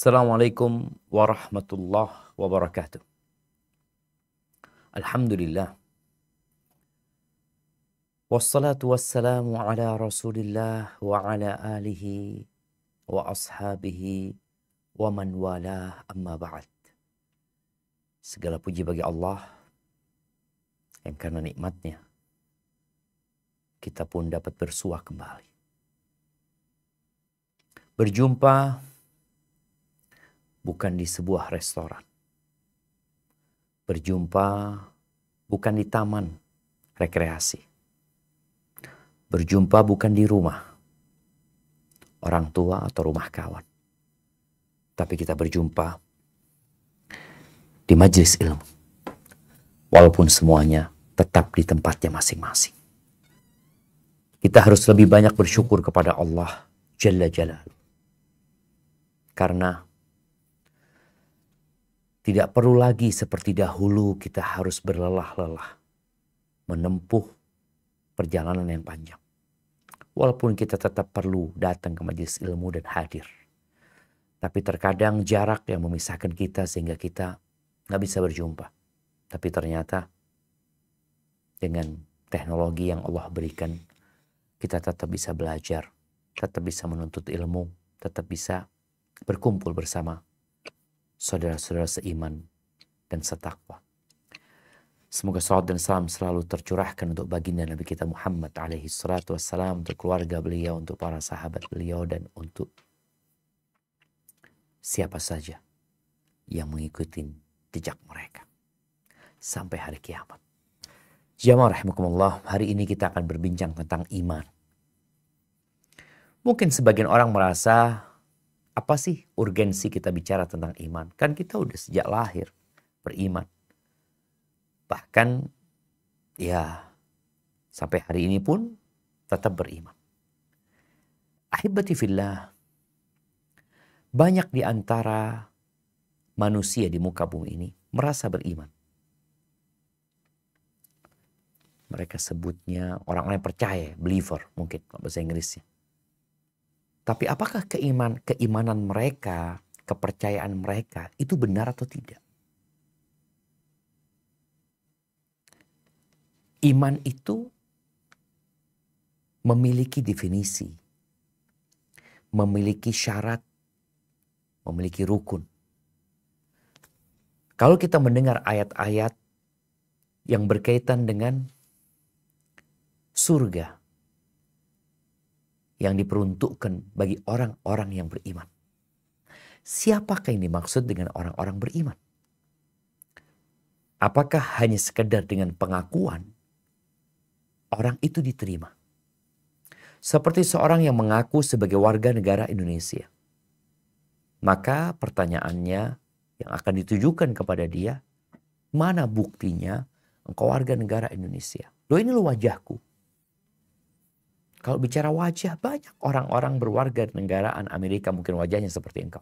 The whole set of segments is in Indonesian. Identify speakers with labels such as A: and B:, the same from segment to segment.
A: Assalamualaikum warahmatullahi wabarakatuh. Alhamdulillah. Wassalatu wassalamu ala rasulillah wa ala alihi wa ashabihi wa man walah amma ba'd. Segala puji bagi Allah yang karena nikmatnya kita pun dapat bersuah kembali. Berjumpa bukan di sebuah restoran. Berjumpa bukan di taman rekreasi. Berjumpa bukan di rumah orang tua atau rumah kawan. Tapi kita berjumpa di majelis ilmu. Walaupun semuanya tetap di tempatnya masing-masing. Kita harus lebih banyak bersyukur kepada Allah Jalla Jalaluhu. Karena tidak perlu lagi seperti dahulu kita harus berlelah-lelah menempuh perjalanan yang panjang. Walaupun kita tetap perlu datang ke majelis ilmu dan hadir. Tapi terkadang jarak yang memisahkan kita sehingga kita nggak bisa berjumpa. Tapi ternyata dengan teknologi yang Allah berikan, kita tetap bisa belajar, tetap bisa menuntut ilmu, tetap bisa berkumpul bersama saudara-saudara seiman dan setakwa. Semoga salawat dan salam selalu tercurahkan untuk baginda Nabi kita Muhammad alaihi salatu wassalam, untuk keluarga beliau, untuk para sahabat beliau, dan untuk siapa saja yang mengikuti jejak mereka sampai hari kiamat. Jamaah rahimakumullah, hari ini kita akan berbincang tentang iman. Mungkin sebagian orang merasa, apa sih urgensi kita bicara tentang iman? Kan kita udah sejak lahir beriman. Bahkan ya sampai hari ini pun tetap beriman. Ahibati fillah, banyak di antara manusia di muka bumi ini merasa beriman. Mereka sebutnya orang-orang yang percaya, believer mungkin kalau bahasa Inggrisnya. Tapi apakah keimanan mereka, kepercayaan mereka itu benar atau tidak? Iman itu memiliki definisi, memiliki syarat, memiliki rukun. Kalau kita mendengar ayat-ayat yang berkaitan dengan surga yang diperuntukkan bagi orang-orang yang beriman. Siapakah yang dimaksud dengan orang-orang beriman? Apakah hanya sekedar dengan pengakuan orang itu diterima? Seperti seorang yang mengaku sebagai warga negara Indonesia. Maka pertanyaannya yang akan ditujukan kepada dia, mana buktinya engkau warga negara Indonesia? Loh, ini lo wajahku. Kalau bicara wajah, banyak orang-orang berwarga negaraan Amerika mungkin wajahnya seperti engkau.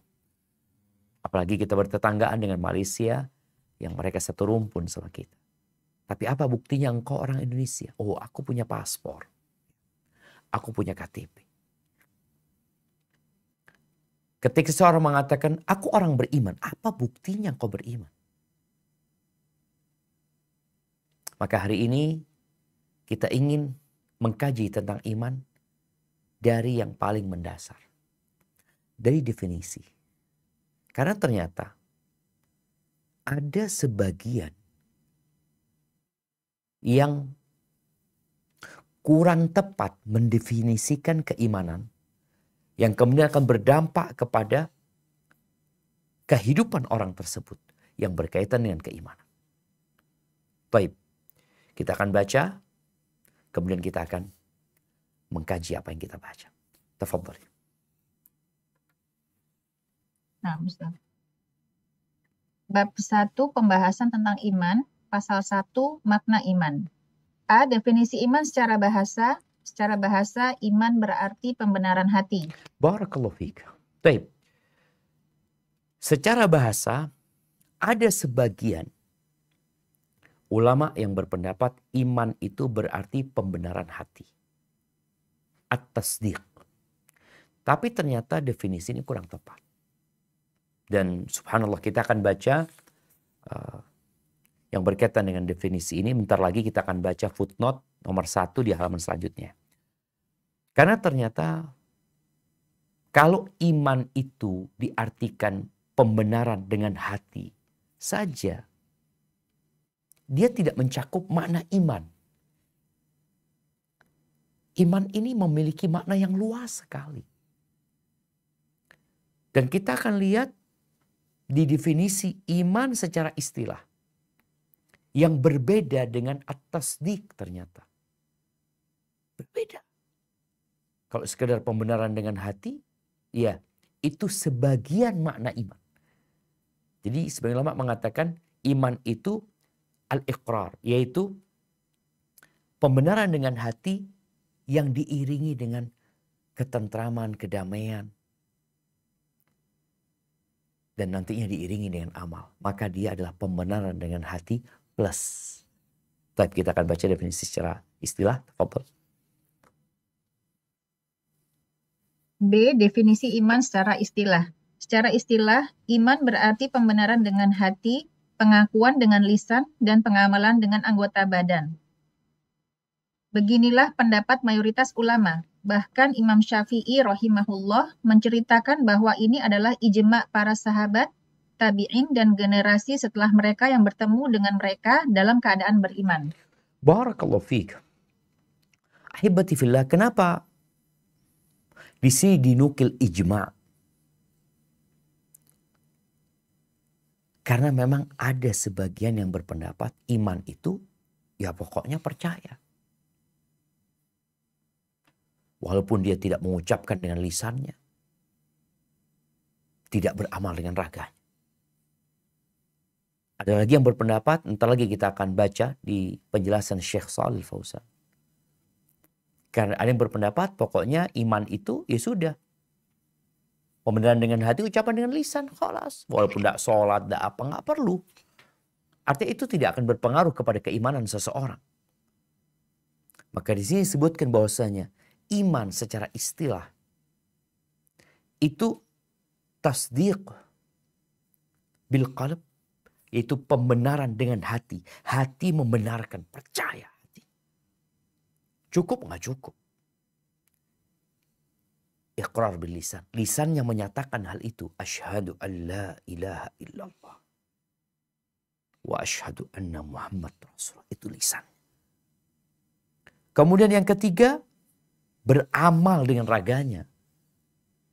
A: Apalagi kita bertetanggaan dengan Malaysia yang mereka satu rumpun sama kita. Tapi apa buktinya engkau orang Indonesia? Oh, aku punya paspor. Aku punya KTP. Ketika seorang mengatakan, aku orang beriman, apa buktinya engkau beriman? Maka hari ini kita ingin mengkaji tentang iman dari yang paling mendasar. Dari definisi. Karena ternyata ada sebagian yang kurang tepat mendefinisikan keimanan yang kemudian akan berdampak kepada kehidupan orang tersebut yang berkaitan dengan keimanan. Baik, kita akan baca. Kemudian kita akan mengkaji apa yang kita baca. Tafadhal.
B: Nah, Ustaz. Bab 1 pembahasan tentang iman, pasal 1 makna iman. A. Definisi iman secara bahasa. Secara bahasa, iman berarti pembenaran hati.
A: Barakallahu fiik. Baik. Secara bahasa, ada sebagian ulama yang berpendapat iman itu berarti pembenaran hati. At-tasdiq. Tapi ternyata definisi ini kurang tepat. Dan subhanallah kita akan baca yang berkaitan dengan definisi ini. Bentar lagi kita akan baca footnote nomor 1 di halaman selanjutnya. Karena ternyata kalau iman itu diartikan pembenaran dengan hati saja, dia tidak mencakup makna iman. Iman ini memiliki makna yang luas sekali. Dan kita akan lihat di definisi iman secara istilah yang berbeda dengan at-tasdiq ternyata. Berbeda. Kalau sekedar pembenaran dengan hati, ya itu sebagian makna iman. Jadi sebagian ulama mengatakan iman itu al-iqrar, yaitu pembenaran dengan hati yang diiringi dengan ketentraman, kedamaian. Dan nantinya diiringi dengan amal. Maka dia adalah pembenaran dengan hati plus. Tapi kita akan baca definisi secara istilah. Tafadhol.
B: B. Definisi iman secara istilah. Secara istilah, iman berarti pembenaran dengan hati, pengakuan dengan lisan, dan pengamalan dengan anggota badan. Beginilah pendapat mayoritas ulama. Bahkan Imam Syafi'i rahimahullah menceritakan bahwa ini adalah ijma' para sahabat, tabi'in, dan generasi setelah mereka yang bertemu dengan mereka dalam keadaan beriman.
A: Barakallahu fiik. Ahibati fillah, kenapa di sini dinukil ijma'? Karena memang ada sebagian yang berpendapat iman itu ya pokoknya percaya. Walaupun dia tidak mengucapkan dengan lisannya. Tidak beramal dengan raganya. Ada lagi yang berpendapat, entar lagi kita akan baca di penjelasan Syekh Shalih Fauzan. Karena ada yang berpendapat pokoknya iman itu ya sudah. Pembenaran dengan hati, ucapan dengan lisan, khalas. Walaupun tidak sholat, tidak apa, nggak perlu. Artinya itu tidak akan berpengaruh kepada keimanan seseorang. Maka di sini disebutkan bahwasanya iman secara istilah itu tasdiq bil qalb, yaitu pembenaran dengan hati. Hati membenarkan, percaya hati. Cukup nggak cukup? Iqrar bil lisan. Lisan yang menyatakan hal itu. Asyhadu an la ilaha illallah. Wa asyhadu anna Muhammad Rasulullah. Itu lisan. Kemudian yang ketiga, beramal dengan raganya.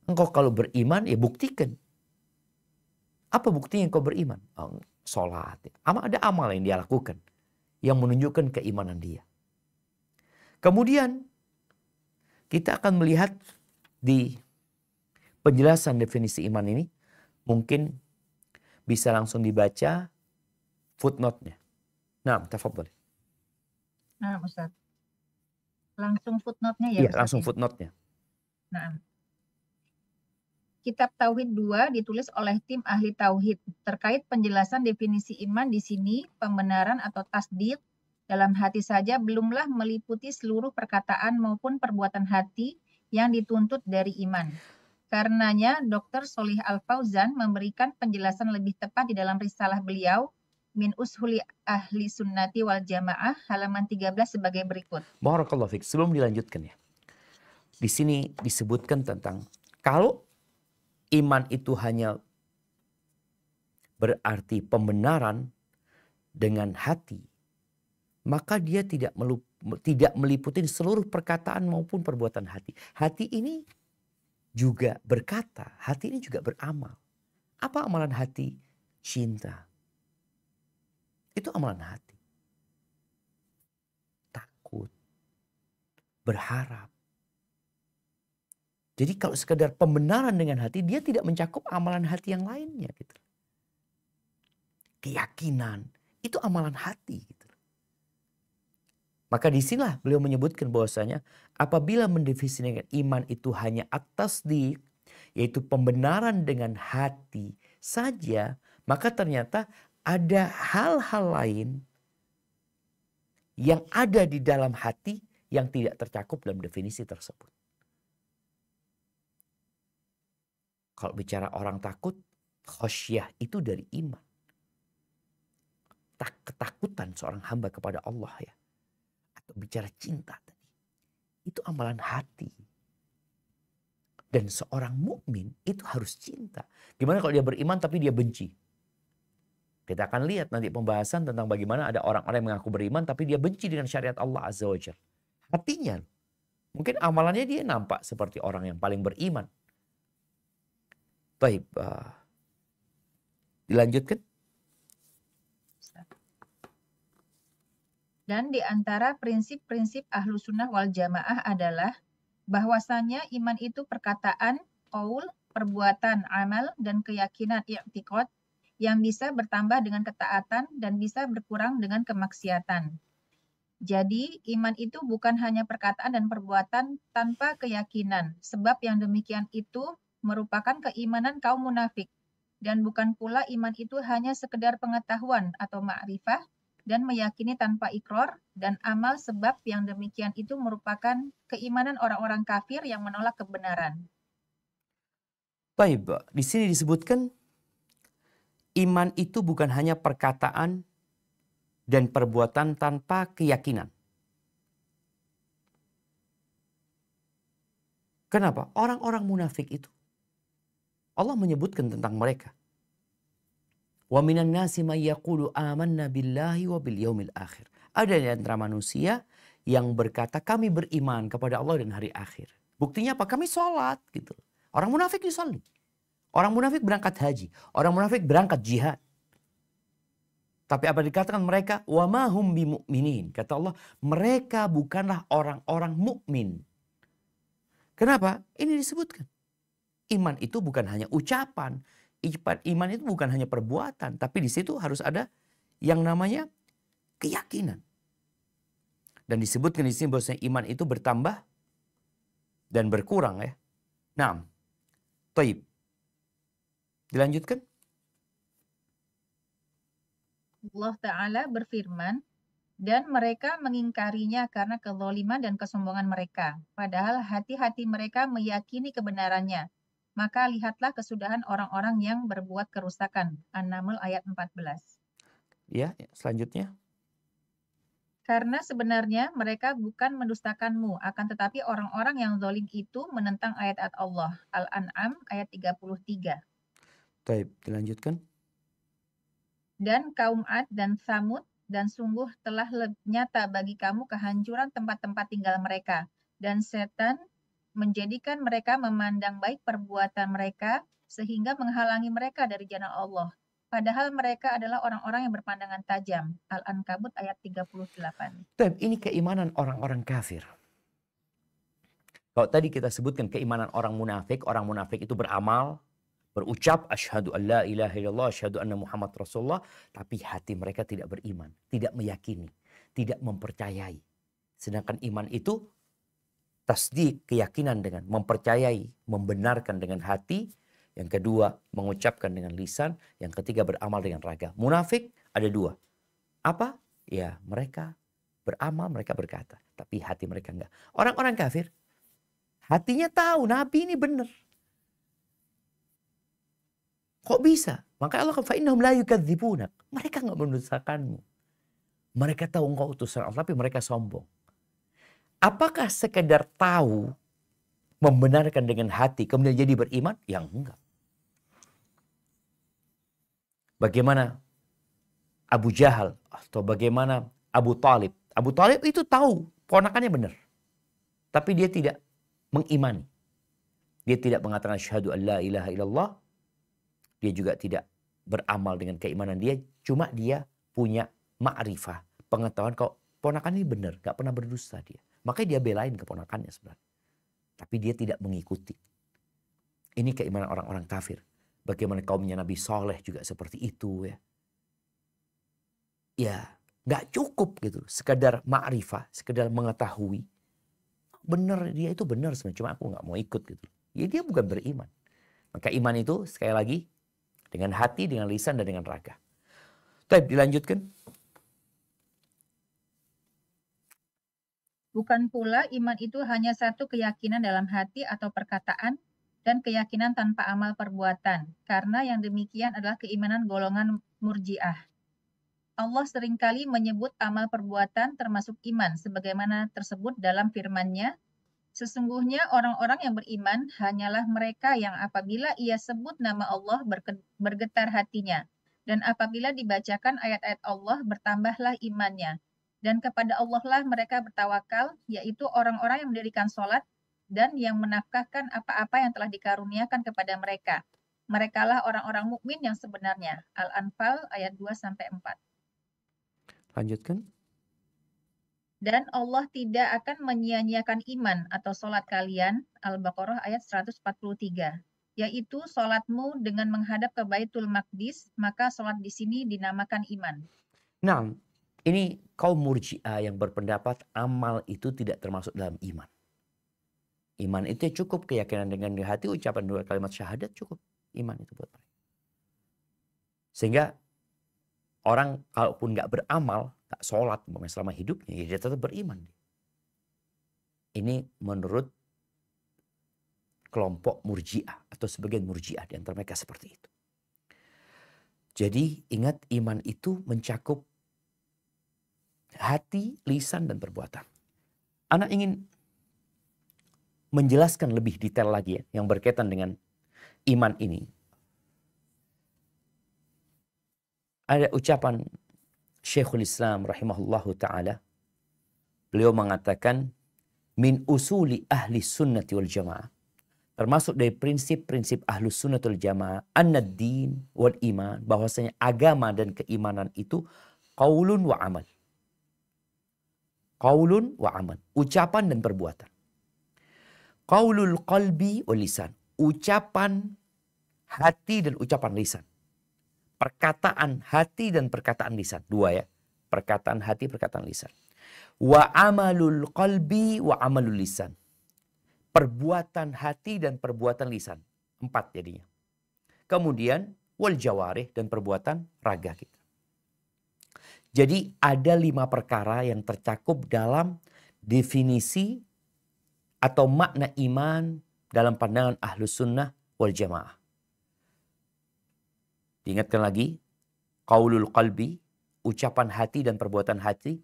A: Engkau kalau beriman, ya buktikan. Apa buktinya engkau beriman? Oh, sholat. Ada amal yang dia lakukan. Yang menunjukkan keimanan dia. Kemudian, kita akan melihat di penjelasan definisi iman ini. Mungkin bisa langsung dibaca footnote-nya. Nah, tafadhol.
B: Nah, Ustaz. Langsung footnote-nya ya,
A: Iya,
B: Ustaz,
A: langsung
B: ya?
A: footnote-nya.
B: Nah, Kitab Tauhid 2 ditulis oleh tim ahli tauhid. Terkait penjelasan definisi iman di sini, pembenaran atau tasdiq dalam hati saja belumlah meliputi seluruh perkataan maupun perbuatan hati yang dituntut dari iman. Karenanya, Dr. Sholih Al-Fauzan memberikan penjelasan lebih tepat di dalam risalah beliau, Min Ushuli Ahli Sunnati wal Jamaah, halaman 13 sebagai berikut.
A: Barakallahu fiik. Sebelum dilanjutkan ya. Di sini disebutkan tentang kalau iman itu hanya berarti pembenaran dengan hati, maka dia tidak meliputi seluruh perkataan maupun perbuatan hati. Hati ini juga berkata, hati ini juga beramal. Apa amalan hati? Cinta. Itu amalan hati. Takut. Berharap. Jadi kalau sekedar pembenaran dengan hati, dia tidak mencakup amalan hati yang lainnya. Gitu. Keyakinan, itu amalan hati. Gitu. Maka disinilah beliau menyebutkan bahwasanya apabila mendefinisikan iman itu hanya at-tasdiq, yaitu pembenaran dengan hati saja, maka ternyata ada hal-hal lain yang ada di dalam hati yang tidak tercakup dalam definisi tersebut. Kalau bicara orang takut, Khosyah itu dari iman. Ketakutan seorang hamba kepada Allah ya. Atau bicara cinta tadi. Itu amalan hati. Dan seorang mukmin itu harus cinta. Gimana kalau dia beriman tapi dia benci? Kita akan lihat nanti pembahasan tentang bagaimana ada orang-orang yang mengaku beriman tapi dia benci dengan syariat Allah Azza wa Jalla. Hatinya, mungkin amalannya dia nampak seperti orang yang paling beriman. Baik, dilanjutkan.
B: Dan di antara prinsip-prinsip ahlu sunnah wal jamaah adalah bahwasannya iman itu perkataan, qaul, perbuatan, amal, dan keyakinan i'tiqad yang bisa bertambah dengan ketaatan dan bisa berkurang dengan kemaksiatan. Jadi, iman itu bukan hanya perkataan dan perbuatan tanpa keyakinan, sebab yang demikian itu merupakan keimanan kaum munafik. Dan bukan pula iman itu hanya sekedar pengetahuan atau ma'rifah dan meyakini tanpa ikrar dan amal, sebab yang demikian itu merupakan keimanan orang-orang kafir yang menolak kebenaran.
A: Baik, di sini disebutkan iman itu bukan hanya perkataan dan perbuatan tanpa keyakinan. Kenapa? Orang-orang munafik itu Allah menyebutkan tentang mereka. Wa minan nasi may yaqulu amanna billahi wa bil yaumil akhir. Ada di antara manusia yang berkata kami beriman kepada Allah dan hari akhir. Buktinya apa? Kami sholat gitu. Orang munafik disolli. Orang munafik berangkat haji. Orang munafik berangkat jihad. Tapi apa dikatakan mereka? Wa ma hum bimu'minin. Kata Allah, mereka bukanlah orang-orang mukmin. Kenapa? Ini disebutkan. Iman itu bukan hanya ucapan. Iman itu bukan hanya perbuatan. Tapi di situ harus ada yang namanya keyakinan. Dan disebutkan di sini bahwasanya iman itu bertambah dan berkurang ya. Nah, taib. Dilanjutkan.
B: Allah Ta'ala berfirman, dan mereka mengingkarinya karena kezaliman dan kesombongan mereka. Padahal hati-hati mereka meyakini kebenarannya. Maka lihatlah kesudahan orang-orang yang berbuat kerusakan. An-Naml ayat 14.
A: Ya, selanjutnya.
B: Karena sebenarnya mereka bukan mendustakanmu, akan tetapi orang-orang yang zalim itu menentang ayat-ayat Allah. Al-An'am ayat 33.
A: Taib, dilanjutkan.
B: Dan kaum Ad dan Tsamud, dan sungguh telah nyata bagi kamu kehancuran tempat-tempat tinggal mereka. Dan setan menjadikan mereka memandang baik perbuatan mereka, sehingga menghalangi mereka dari jalan Allah. Padahal mereka adalah orang-orang yang berpandangan tajam. Al-Ankabut ayat 38.
A: Taib, ini keimanan orang-orang kafir. Kalau tadi kita sebutkan keimanan orang munafik itu beramal, berucap asyhadu an la ilaha illallah, asyhadu anna Muhammad Rasulullah, tapi hati mereka tidak beriman, tidak meyakini, tidak mempercayai. Sedangkan iman itu tasdik, keyakinan dengan mempercayai, membenarkan dengan hati, yang kedua mengucapkan dengan lisan, yang ketiga beramal dengan raga. Munafik ada dua. Apa? Ya, mereka beramal, mereka berkata, tapi hati mereka enggak. Orang-orang kafir hatinya tahu Nabi ini benar. Kok bisa? Maka Allah kata, "Innahum la yukadzibunak." Mereka enggak mendustakanmu. Mereka tahu engkau utusan Allah, tapi mereka sombong. Apakah sekedar tahu, membenarkan dengan hati, kemudian jadi beriman? Yang enggak. Bagaimana Abu Jahal atau bagaimana Abu Talib? Abu Talib itu tahu ponakannya benar. Tapi dia tidak mengimani. Dia tidak mengatakan asyhadu an la ilaha illallah. Dia juga tidak beramal dengan keimanan dia. Cuma dia punya ma'rifah. Pengetahuan kalau ponakan ini benar. Gak pernah berdusta dia. Makanya dia belain keponakannya sebenarnya. Tapi dia tidak mengikuti. Ini keimanan orang-orang kafir. Bagaimana kaumnya Nabi Saleh juga seperti itu ya. Ya gak cukup gitu. Sekedar ma'rifah. Sekedar mengetahui. Benar, dia itu benar sebenarnya. Cuma aku gak mau ikut gitu. Ya dia bukan beriman. Maka iman itu sekali lagi dengan hati, dengan lisan, dan dengan raga. Baik, dilanjutkan.
B: Bukan pula iman itu hanya satu keyakinan dalam hati atau perkataan, dan keyakinan tanpa amal perbuatan, karena yang demikian adalah keimanan golongan Murji'ah. Allah seringkali menyebut amal perbuatan termasuk iman, sebagaimana tersebut dalam firman-Nya, sesungguhnya orang-orang yang beriman hanyalah mereka yang apabila ia sebut nama Allah bergetar hatinya, dan apabila dibacakan ayat-ayat Allah bertambahlah imannya. Dan kepada Allah lah mereka bertawakal, yaitu orang-orang yang mendirikan sholat dan yang menafkahkan apa-apa yang telah dikaruniakan kepada mereka. Merekalah orang-orang mukmin yang sebenarnya. Al-Anfal ayat 2-4.
A: Lanjutkan.
B: Dan Allah tidak akan menyia-nyiakan iman atau sholat kalian, Al-Baqarah ayat 143, yaitu sholatmu dengan menghadap ke Baitul Maqdis, maka sholat di sini dinamakan iman.
A: Nah, ini kaum Murji'ah yang berpendapat amal itu tidak termasuk dalam iman. Iman itu cukup keyakinan dengan di hati, ucapan 2 kalimat syahadat cukup. Iman itu buat mereka. Sehingga orang kalaupun nggak beramal, nggak sholat selama hidupnya, ya dia tetap beriman. Ini menurut kelompok Murji'ah atau sebagian Murji'ah di antara mereka seperti itu. Jadi ingat, iman itu mencakup hati, lisan, dan perbuatan. Anak ingin menjelaskan lebih detail lagi ya, yang berkaitan dengan iman ini. Ada ucapan Syekhul Islam rahimahullahu ta'ala. Beliau mengatakan, min usuli ahli sunnati wal jamaah. Termasuk dari prinsip-prinsip ahlus sunnah wal jamaah, annad din wal iman, bahwasanya agama dan keimanan itu qaulun wa amal. Qaulun wa amal, ucapan dan perbuatan. Qaulul qalbi wal lisan, ucapan hati dan ucapan lisan. Perkataan hati dan perkataan lisan, dua ya. Perkataan hati, perkataan lisan. Wa amalul qalbi wa amalul lisan. Perbuatan hati dan perbuatan lisan. 4 jadinya. Kemudian wal jawarih, dan perbuatan raga kita. Jadi ada 5 perkara yang tercakup dalam definisi atau makna iman dalam pandangan ahlus sunnah wal jamaah. Diingatkan lagi, qaulul qalbi, ucapan hati dan perbuatan hati.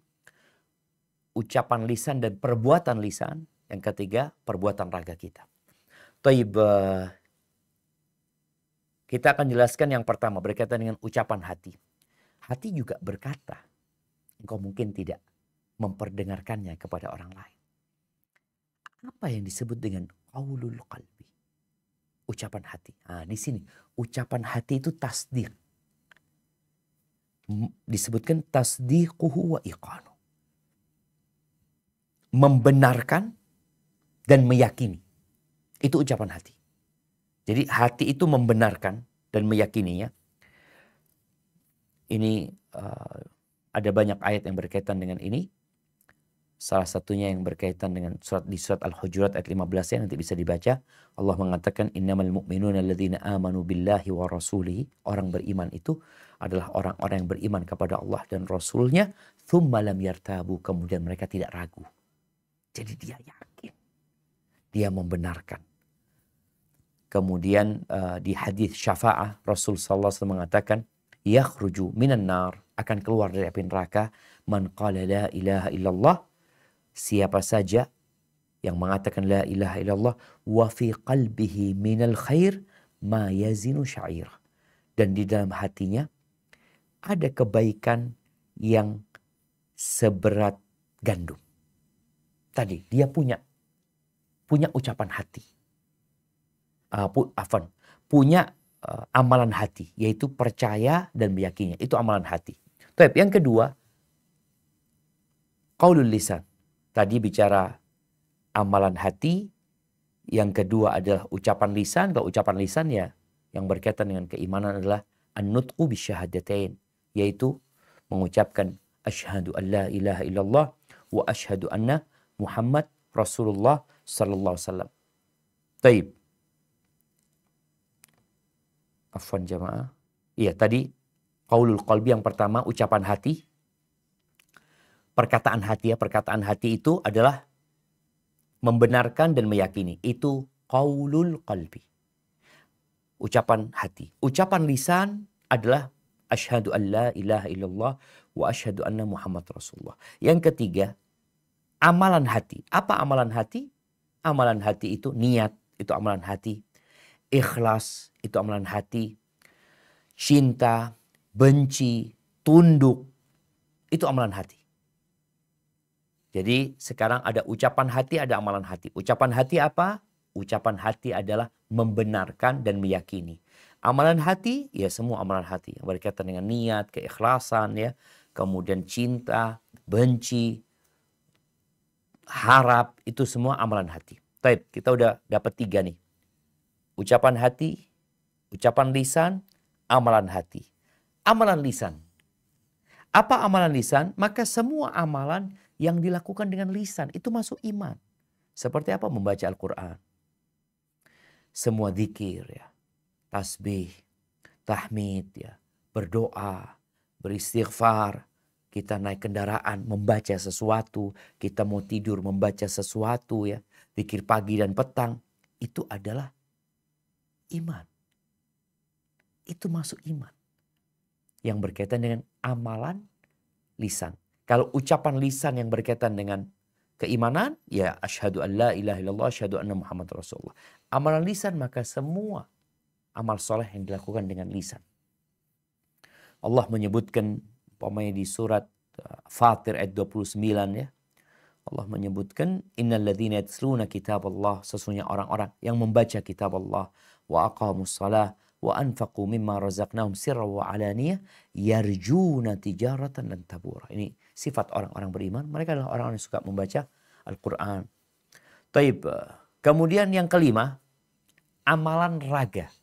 A: Ucapan lisan dan perbuatan lisan. Yang ketiga, perbuatan raga kita. Taib, kita akan jelaskan yang pertama berkaitan dengan ucapan hati. Hati juga berkata, engkau mungkin tidak memperdengarkannya kepada orang lain. Apa yang disebut dengan qaulul qalbi? Ucapan hati. Nah, di sini ucapan hati itu tasdiq. Disebutkan tasdiquhu wa iqanu. Membenarkan dan meyakini. Itu ucapan hati. Jadi hati itu membenarkan dan meyakininya. Ini ada banyak ayat yang berkaitan dengan ini. Salah satunya yang berkaitan dengan di surat Al-Hujurat ayat 15 ya, nanti bisa dibaca. Allah mengatakan innamal mu'minuna alladzina amanu billahi wa rasulihi. Orang beriman itu adalah orang-orang yang beriman kepada Allah dan Rasulnya. Thumma lam yartabu. Kemudian mereka tidak ragu. Jadi dia yakin. Dia membenarkan. Kemudian di hadis syafa'ah Rasul sallallahu alaihi wasallam mengatakan yakhruju minan nar, akan keluar dari api neraka man qala la ilaha illallah, siapa saja yang mengatakan la ilaha illallah wa fi qalbihi minal khair ma yazinu sya'ir, dan di dalam hatinya ada kebaikan yang seberat gandum. Tadi dia punya ucapan hati. Punya amalan hati, yaitu percaya dan meyakini. Itu amalan hati. Tapi yang kedua, qaulul lisan. Tadi bicara amalan hati. Yang kedua adalah ucapan lisan. Kalau ucapan lisan ya yang berkaitan dengan keimanan adalah an-nutqu bisyahadatain, yaitu mengucapkan asyhadu an la ilaha illallah wa asyhadu anna Muhammad Rasulullah sallallahu alaihi wasallam. Taib. Afwan jamaah. Iya, tadi qaulul qalbi yang pertama, ucapan hati. Perkataan hati ya, perkataan hati itu adalah membenarkan dan meyakini. Itu qaulul qalbi. Ucapan hati. Ucapan lisan adalah asyhadu an la ilaha illallah wa asyhadu anna Muhammad Rasulullah. Yang ketiga, amalan hati. Apa amalan hati? Amalan hati itu niat, itu amalan hati. Ikhlas, itu amalan hati. Cinta, benci, tunduk, itu amalan hati. Jadi sekarang ada ucapan hati, ada amalan hati. Ucapan hati apa? Ucapan hati adalah membenarkan dan meyakini. Amalan hati, ya semua amalan hati. Yang berkaitan dengan niat, keikhlasan, ya, kemudian cinta, benci, harap, itu semua amalan hati. Baik, kita udah dapat 3 nih. Ucapan hati, ucapan lisan, amalan hati. Amalan lisan. Apa amalan lisan? Maka semua amalan yang dilakukan dengan lisan itu masuk iman. Seperti apa? Membaca Al-Quran. Semua zikir, ya, tasbih, tahmid, ya, berdoa, beristighfar. Kita naik kendaraan membaca sesuatu, kita mau tidur membaca sesuatu, ya, zikir pagi dan petang, itu adalah iman. Itu masuk iman. Yang berkaitan dengan amalan lisan. Kalau ucapan lisan yang berkaitan dengan keimanan, ya asyhadu an la ilaha illallah, asyhadu anna Muhammad Rasulullah. Amalan lisan, maka semua amal soleh yang dilakukan dengan lisan. Allah menyebutkan umpamanya di surat Fatir ayat 29, ya. Allah menyebutkan innal ladzina yatluna kitaballah, sesungguhnya orang-orang yang membaca kitab Allah, wa aqamus shalah wa anfaqu mimma razaqnahum sirran wa alaniyah yarjuna tijaratan lan tabura. Ini sifat orang-orang beriman, mereka adalah orang-orang yang suka membaca Al-Qur'an. Taib. Kemudian yang kelima, amalan raga.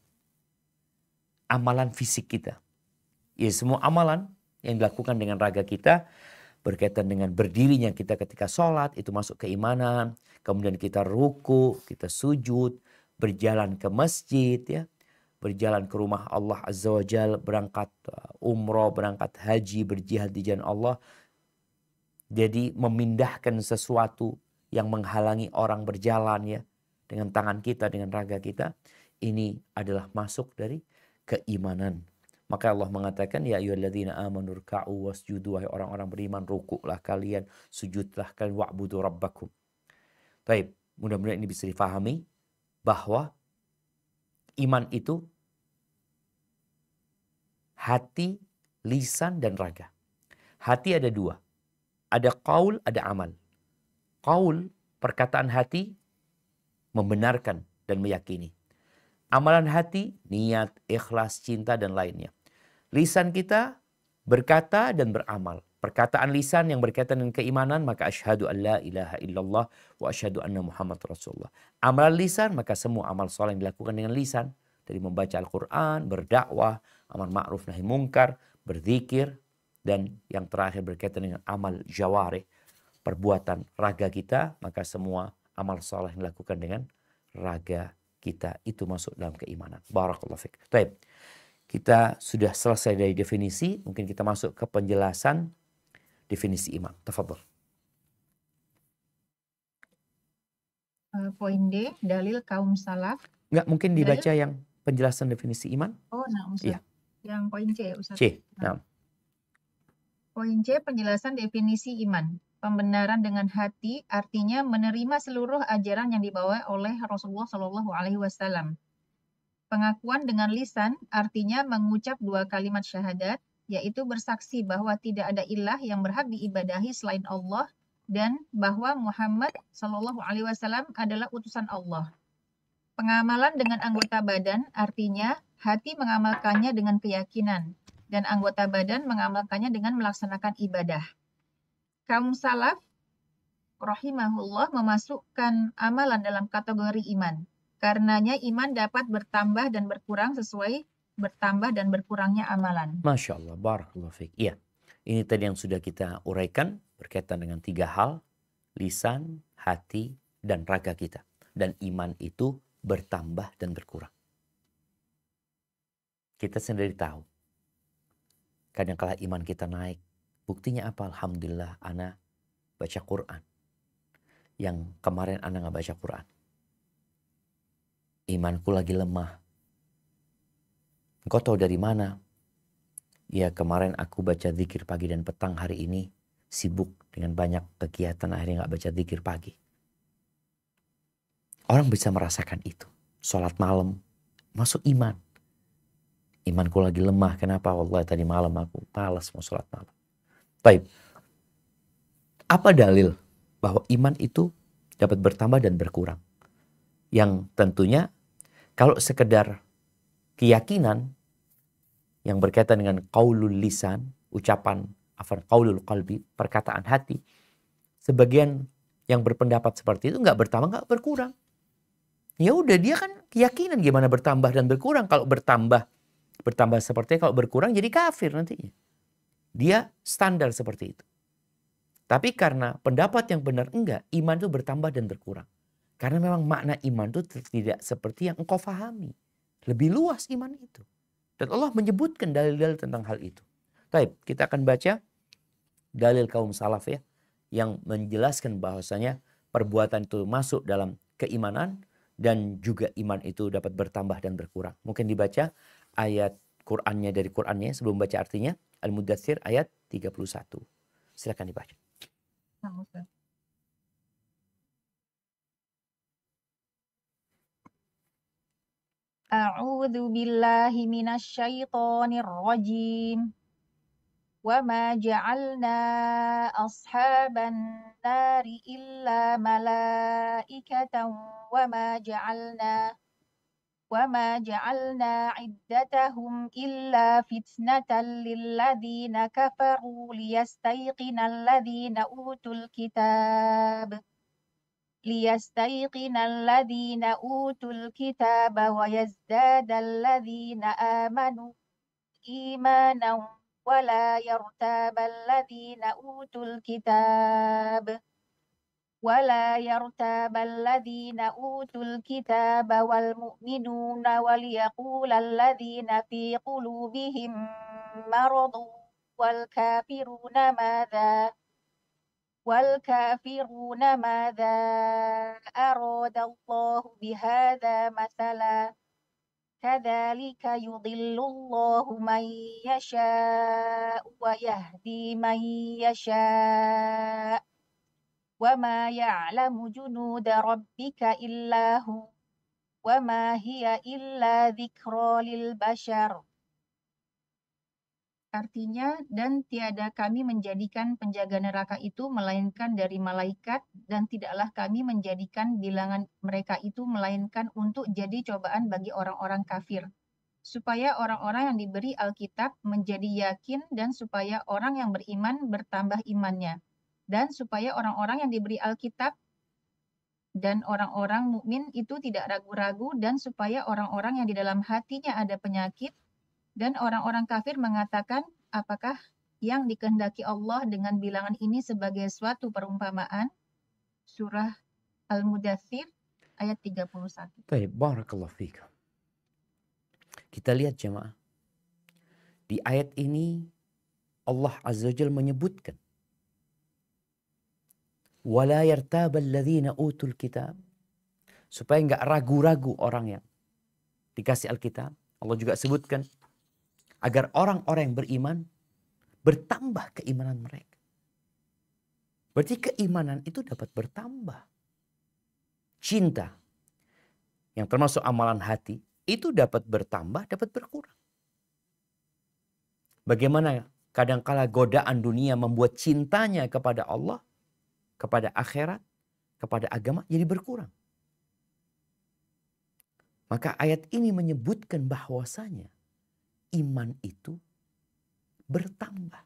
A: Amalan fisik kita. Ya, semua amalan yang dilakukan dengan raga kita berkaitan dengan berdirinya kita ketika sholat, itu masuk keimanan. Kemudian kita ruku, kita sujud, berjalan ke masjid, ya, berjalan ke rumah Allah Azza wa Jal, berangkat umroh, berangkat haji, berjihad di jalan Allah. Jadi memindahkan sesuatu yang menghalangi orang berjalan, ya, dengan tangan kita, dengan raga kita, ini adalah masuk dari keimanan. Maka Allah mengatakan, ya ayyuhalladzina amanu ruk'u wasjudu, wahai orang-orang beriman, rukuklah kalian, sujudlah kalian, wa'budu rabbakum. Baik, mudah-mudahan ini bisa difahami bahwa iman itu hati, lisan, dan raga. Hati ada 2. Ada qaul, ada amal. Qaul, perkataan hati, membenarkan dan meyakini. Amalan hati, niat, ikhlas, cinta, dan lainnya. Lisan kita berkata dan beramal. Perkataan lisan yang berkaitan dengan keimanan, maka asyhadu an la ilaha illallah wa asyhadu anna Muhammad Rasulullah. Amalan lisan, maka semua amal soleh yang dilakukan dengan lisan. Dari membaca Al-Quran, berdakwah, amar ma'ruf nahi mungkar, berzikir, dan yang terakhir berkaitan dengan amal jawarih, perbuatan raga kita, maka semua amal soleh yang dilakukan dengan raga kita itu masuk dalam keimanan. Barakallahu fiik. Baik. Kita sudah selesai dari definisi, mungkin kita masuk ke penjelasan definisi iman. Tafadhol.
B: Poin D, dalil kaum salaf.
A: Enggak, mungkin dibaca yang penjelasan definisi iman.
B: Oh, nah Ustaz.
A: Iya.
B: Yang poin C ya Ustaz.
A: C. Nah.
B: Poin C, penjelasan definisi iman. Pembenaran dengan hati artinya menerima seluruh ajaran yang dibawa oleh Rasulullah Shallallahu Alaihi Wasallam. Pengakuan dengan lisan artinya mengucap 2 kalimat syahadat, yaitu bersaksi bahwa tidak ada ilah yang berhak diibadahi selain Allah dan bahwa Muhammad Shallallahu Alaihi Wasallam adalah utusan Allah. Pengamalan dengan anggota badan artinya hati mengamalkannya dengan keyakinan dan anggota badan mengamalkannya dengan melaksanakan ibadah. Kaum salaf rahimahullah memasukkan amalan dalam kategori iman. Karenanya iman dapat bertambah dan berkurang sesuai bertambah dan berkurangnya amalan.
A: Masya Allah, barakallahu fiik. Iya, ini tadi yang sudah kita uraikan berkaitan dengan 3 hal, lisan, hati, dan raga kita. Dan iman itu bertambah dan berkurang. Kita sendiri tahu. Kadang-kala iman kita naik. Buktinya apa? Alhamdulillah, ana baca Quran. Yang kemarin ana nggak baca Quran. Imanku lagi lemah. Engkau tahu dari mana? Ya kemarin aku baca zikir pagi dan petang, hari ini sibuk dengan banyak kegiatan akhirnya gak baca zikir pagi. Orang bisa merasakan itu. Sholat malam masuk iman. Imanku lagi lemah. Kenapa? Wallahi tadi malam aku malas mau sholat malam. Baik. Apa dalil bahwa iman itu dapat bertambah dan berkurang? Yang tentunya kalau sekedar keyakinan yang berkaitan dengan qaulul lisan, ucapan, qaulul qalbi, perkataan hati, sebagian yang berpendapat seperti itu nggak bertambah, nggak berkurang. Ya udah, dia kan keyakinan, gimana bertambah dan berkurang? Kalau bertambah sepertinya, kalau berkurang jadi kafir nantinya. Dia standar seperti itu. Tapi karena pendapat yang benar enggak, iman itu bertambah dan berkurang. Karena memang makna iman itu tidak seperti yang engkau fahami. Lebih luas iman itu. Dan Allah menyebutkan dalil-dalil tentang hal itu. Baik, kita akan baca dalil kaum salaf ya, yang menjelaskan bahwasanya perbuatan itu masuk dalam keimanan dan juga iman itu dapat bertambah dan berkurang. Mungkin dibaca ayat Qur'annya dari Qur'annya sebelum baca artinya. Al-Mudaththir ayat 31. Silakan dibaca.
B: A'udzu billahi minasyaitonir rajim. Wa ma ja'alna ashaban nari illa malaikatan وما جعلنا عدتهم إلا فتنة للذين كفروا ليستيقن الذين أوتوا الكتاب ويزداد الذين آمنوا إيمانا ولا يرتاب الذين أوتوا الكتاب والمؤمنون وليقول الذين في قلوبهم مرض والكافرون ماذا أراد الله بهذا مثلا كذلك يضل الله من يشاء ويهدي من يشاء وما يعلم جنود ربك إلا هو وما هي إلا ذكرى للبشر. Artinya, dan tiada kami menjadikan penjaga neraka itu melainkan dari malaikat, dan tidaklah kami menjadikan bilangan mereka itu melainkan untuk jadi cobaan bagi orang-orang kafir, supaya orang-orang yang diberi Alkitab menjadi yakin, dan supaya orang yang beriman bertambah imannya, dan supaya orang-orang yang diberi Alkitab dan orang-orang mukmin itu tidak ragu-ragu, dan supaya orang-orang yang di dalam hatinya ada penyakit dan orang-orang kafir mengatakan, apakah yang dikehendaki Allah dengan bilangan ini sebagai suatu perumpamaan? Surah Al-Mudaththir ayat 31.
A: Baik, barakallahu fikum. Kita lihat jemaah. Di ayat ini Allah Azza wa Jalla menyebutkan wala yartabal ladzina utul kitab, supaya enggak ragu-ragu orang yang dikasih Alkitab. Allah juga sebutkan agar orang-orang yang beriman bertambah keimanan mereka. Berarti keimanan itu dapat bertambah. Cinta yang termasuk amalan hati itu dapat bertambah, dapat berkurang. Bagaimana kadangkala godaan dunia membuat cintanya kepada Allah, kepada akhirat, kepada agama jadi berkurang. Maka ayat ini menyebutkan bahwasanya iman itu bertambah.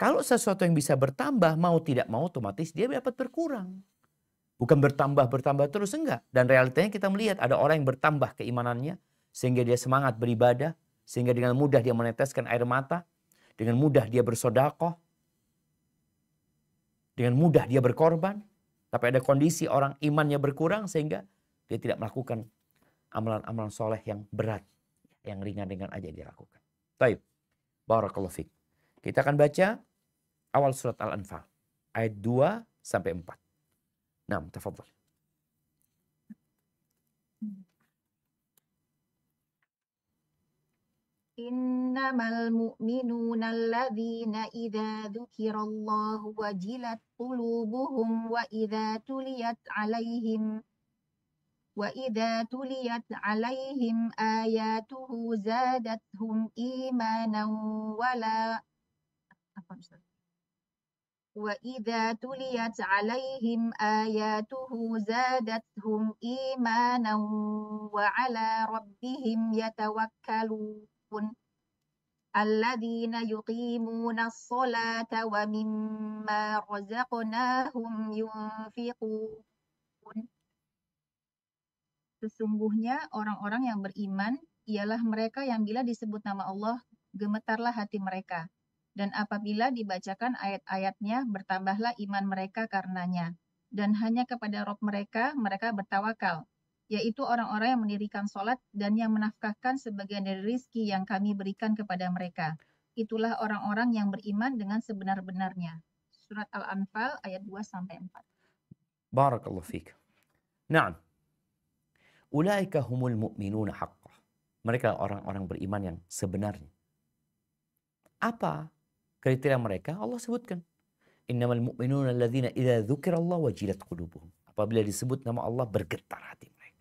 A: Kalau sesuatu yang bisa bertambah, mau tidak mau otomatis dia dapat berkurang. Bukan bertambah terus, enggak. Dan realitanya kita melihat ada orang yang bertambah keimanannya sehingga dia semangat beribadah, sehingga dengan mudah dia meneteskan air mata, dengan mudah dia bersedekah, dengan mudah dia berkorban. Tapi ada kondisi orang imannya berkurang sehingga dia tidak melakukan amalan-amalan soleh yang berat, yang ringan-ringan aja dia lakukan. Baik, barakallahu fiik. Kita akan baca awal surat Al-Anfal ayat 2 sampai 4. Nah, tafadhol.
B: Innamal mu'minuna alladzina idza dzukirallahu wajilat qulubuhum wa idza tuliyat alaihim ayatuhu zadathum imanan wala apa Ustaz? وَإِذَا تُلِيَتْ عَلَيْهِمْ آيَاتُهُ زَادَتْهُمْ إِيمَانًا وَعَلَى رَبِّهِمْ يَتَوَكَّلُونَ الَّذِينَ يُقِيمُونَ الصَّلَاةَ وَمِمَّا رَزَقْنَاهُمْ يُنْفِقُونَ. Sesungguhnya orang-orang yang beriman ialah mereka yang bila disebut nama Allah, gemetarlah hati mereka. Dan apabila dibacakan ayat-ayatnya, bertambahlah iman mereka karenanya. Dan hanya kepada Rabb mereka bertawakal, yaitu orang-orang yang mendirikan sholat dan yang menafkahkan sebagian dari rizki yang kami berikan kepada mereka. Itulah orang-orang yang beriman dengan sebenar-benarnya. Surat Al-Anfal ayat 2-4.
A: Barakallahu fiik. Naam. Ulaika humul mu'minuna haqqah. Mereka orang-orang beriman yang sebenarnya. Apa kriteria mereka? Allah sebutkan. Innamal mu'minuna alladzina idza dzukirallahu wajilat qulubuhum. Apabila disebut nama Allah bergetar hati mereka.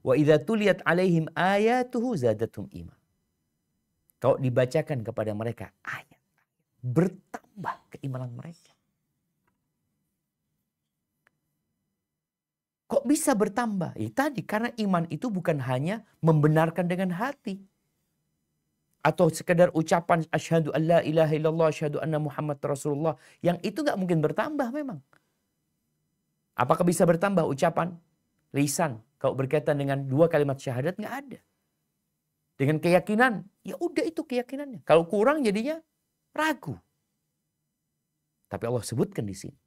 A: Wa idza tuliyat alaihim ayatuhu zadathum iman. Kalau dibacakan kepada mereka ayat, bertambah keimanan mereka. Kok bisa bertambah? Ya tadi, karena iman itu bukan hanya membenarkan dengan hati. Atau sekedar ucapan asyhadu an la ilaha illallah, asyhadu anna Muhammad Rasulullah. Yang itu gak mungkin bertambah memang. Apakah bisa bertambah ucapan lisan? Kalau berkaitan dengan 2 kalimat syahadat gak ada. Dengan keyakinan, ya udah itu keyakinannya. Kalau kurang jadinya ragu. Tapi Allah sebutkan di sini.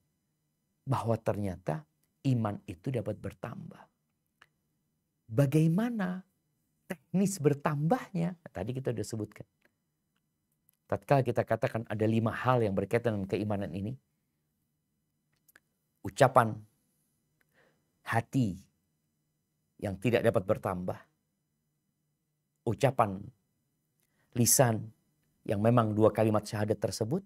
A: Bahwa ternyata iman itu dapat bertambah. Bagaimana teknis bertambahnya? Tadi kita sudah sebutkan. Tatkala kita katakan ada 5 hal yang berkaitan dengan keimanan ini. Ucapan hati yang tidak dapat bertambah. Ucapan lisan yang memang 2 kalimat syahadat tersebut.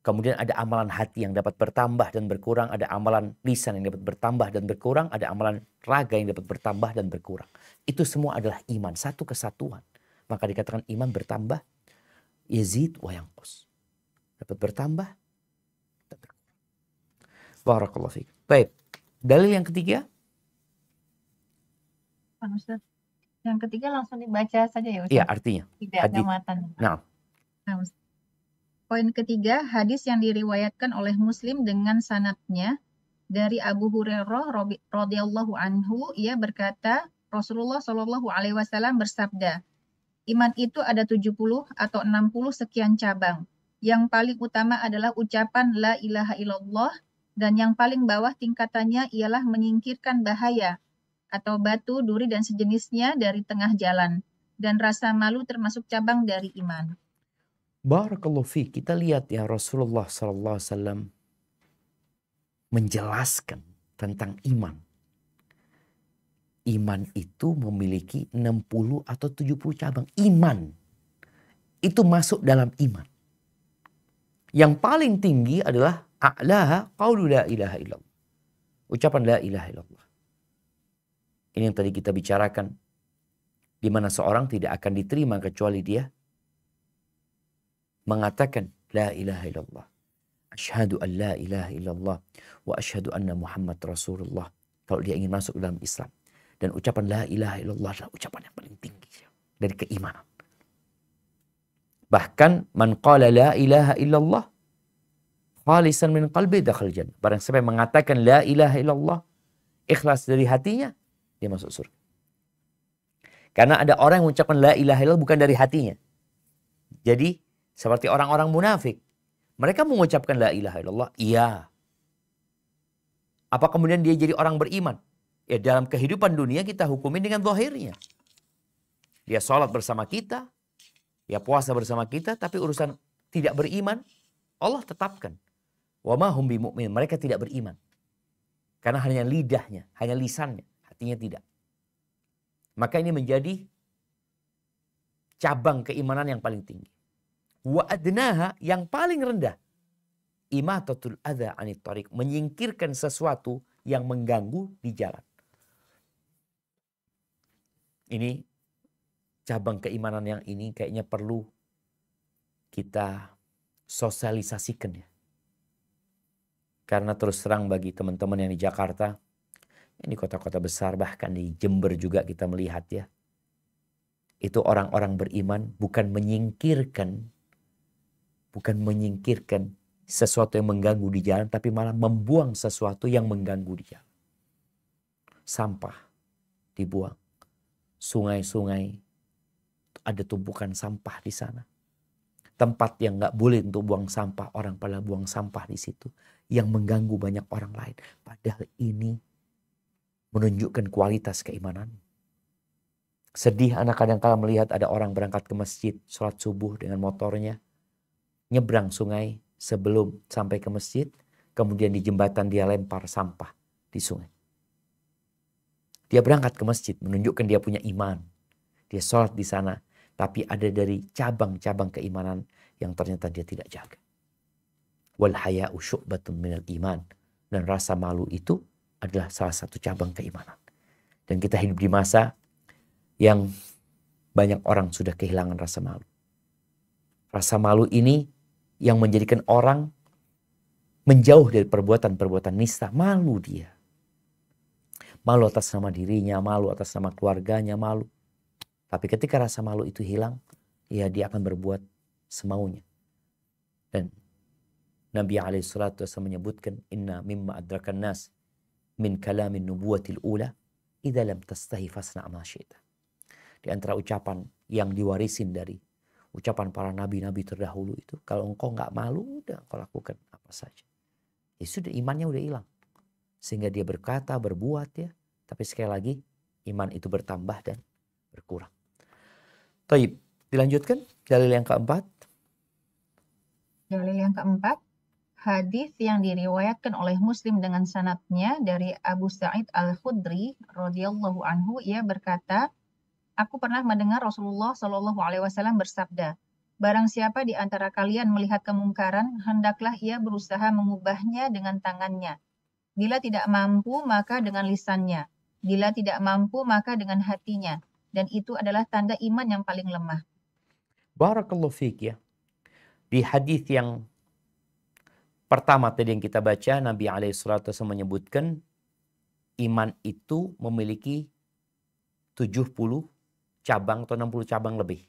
A: Kemudian ada amalan hati yang dapat bertambah dan berkurang. Ada amalan lisan yang dapat bertambah dan berkurang. Ada amalan raga yang dapat bertambah dan berkurang. Itu semua adalah iman. Satu kesatuan. Maka dikatakan iman bertambah. Yazid wa yanqus. Dapat bertambah. Dan berkurang. Barakallahu fiik. Baik. Dalil yang ketiga.
B: Ustaz. Yang ketiga langsung dibaca saja ya Ustaz?
A: Iya, artinya.
B: Tidak ada matan.
A: Nah.
B: Poin ketiga, hadis yang diriwayatkan oleh Muslim dengan sanadnya dari Abu Hurairah radhiyallahu anhu, ia berkata, Rasulullah Shallallahu alaihi wasallam bersabda, iman itu ada 70 atau 60 sekian cabang. Yang paling utama adalah ucapan la ilaha illallah dan yang paling bawah tingkatannya ialah menyingkirkan bahaya atau batu, duri dan sejenisnya dari tengah jalan. Dan rasa malu termasuk cabang dari iman.
A: Barakallahu fiik. Kita lihat ya Rasulullah SAW menjelaskan tentang iman. Iman itu memiliki 60 atau 70 cabang. Iman itu masuk dalam iman. Yang paling tinggi adalah a'laha qaulu la ilaha illallah. Ucapan la ilaha illallah. Ini yang tadi kita bicarakan. Di mana seorang tidak akan diterima kecuali dia mengatakan la ilaha illallah. Asyhadu an la ilaha illallah wa asyhadu anna Muhammad Rasulullah. Kalau dia ingin masuk dalam Islam. Dan ucapan la ilaha illallah adalah ucapan yang paling tinggi dari keimanan. Bahkan man qala la ilaha illallah khalisan min qalbi dakhal jannah. Barang siapa yang mengatakan la ilaha illallah ikhlas dari hatinya, dia masuk surga. Karena ada orang yang mengucapkan la ilaha illallah bukan dari hatinya. Jadi seperti orang-orang munafik. Mereka mengucapkan la ilaha illallah. Iya. Apa kemudian dia jadi orang beriman? Ya dalam kehidupan dunia kita hukumi dengan zahirnya. Dia sholat bersama kita. Ya puasa bersama kita. Tapi urusan tidak beriman. Allah tetapkan. Wa ma hum bimu'min. Mereka tidak beriman. Karena hanya lidahnya. Hanya lisannya. Hatinya tidak. Maka ini menjadi cabang keimanan yang paling tinggi. Wa adnaha, yang paling rendah, imatatul adza anit thariq, menyingkirkan sesuatu yang mengganggu di jalan. Ini cabang keimanan yang ini kayaknya perlu kita sosialisasikan ya. Karena terus terang bagi teman-teman yang di Jakarta, yang di kota-kota besar, bahkan di Jember juga kita melihat ya. Itu orang-orang beriman bukan menyingkirkan sesuatu yang mengganggu di jalan, tapi malah membuang sesuatu yang mengganggu di jalan. Sampah dibuang. Sungai-sungai, ada tumpukan sampah di sana. Tempat yang nggak boleh untuk buang sampah, orang pada buang sampah di situ, yang mengganggu banyak orang lain. Padahal ini menunjukkan kualitas keimanan. Sedih anak kadang-kala melihat ada orang berangkat ke masjid, sholat subuh dengan motornya, nyebrang sungai sebelum sampai ke masjid, kemudian di jembatan dia lempar sampah di sungai. Dia berangkat ke masjid, menunjukkan dia punya iman. Dia sholat di sana, tapi ada dari cabang-cabang keimanan yang ternyata dia tidak jaga. Wal haya'u syu'batun minal iman. Dan rasa malu itu adalah salah satu cabang keimanan. Dan kita hidup di masa yang banyak orang sudah kehilangan rasa malu. Rasa malu ini yang menjadikan orang menjauh dari perbuatan-perbuatan nista. Malu dia. Malu atas nama dirinya, malu atas nama keluarganya, malu. Tapi ketika rasa malu itu hilang, ya dia akan berbuat semaunya. Dan Nabi SAW menyebutkan, inna mimma adrakan nas min kalamin nubuwatil ula idza lam tastahi fasna' ma syi'ta. Di antara ucapan yang diwarisin dari ucapan para nabi-nabi terdahulu itu, kalau engkau nggak malu, udah engkau lakukan apa saja. Ya sudah, imannya udah hilang. Sehingga dia berkata, berbuat ya, tapi sekali lagi iman itu bertambah dan berkurang. Taib, dilanjutkan dalil yang keempat.
B: Dalil yang keempat, hadis yang diriwayatkan oleh Muslim dengan sanadnya dari Abu Sa'id Al-Khudri radhiyallahu anhu, ia berkata, aku pernah mendengar Rasulullah Shallallahu alaihi wasallam bersabda, barang siapa di antara kalian melihat kemungkaran, hendaklah ia berusaha mengubahnya dengan tangannya. Bila tidak mampu, maka dengan lisannya. Bila tidak mampu, maka dengan hatinya. Dan itu adalah tanda iman yang paling lemah.
A: Barakallahu fiik ya. Di hadis yang pertama tadi yang kita baca, Nabi SAW menyebutkan iman itu memiliki 70 cabang atau 60 cabang lebih.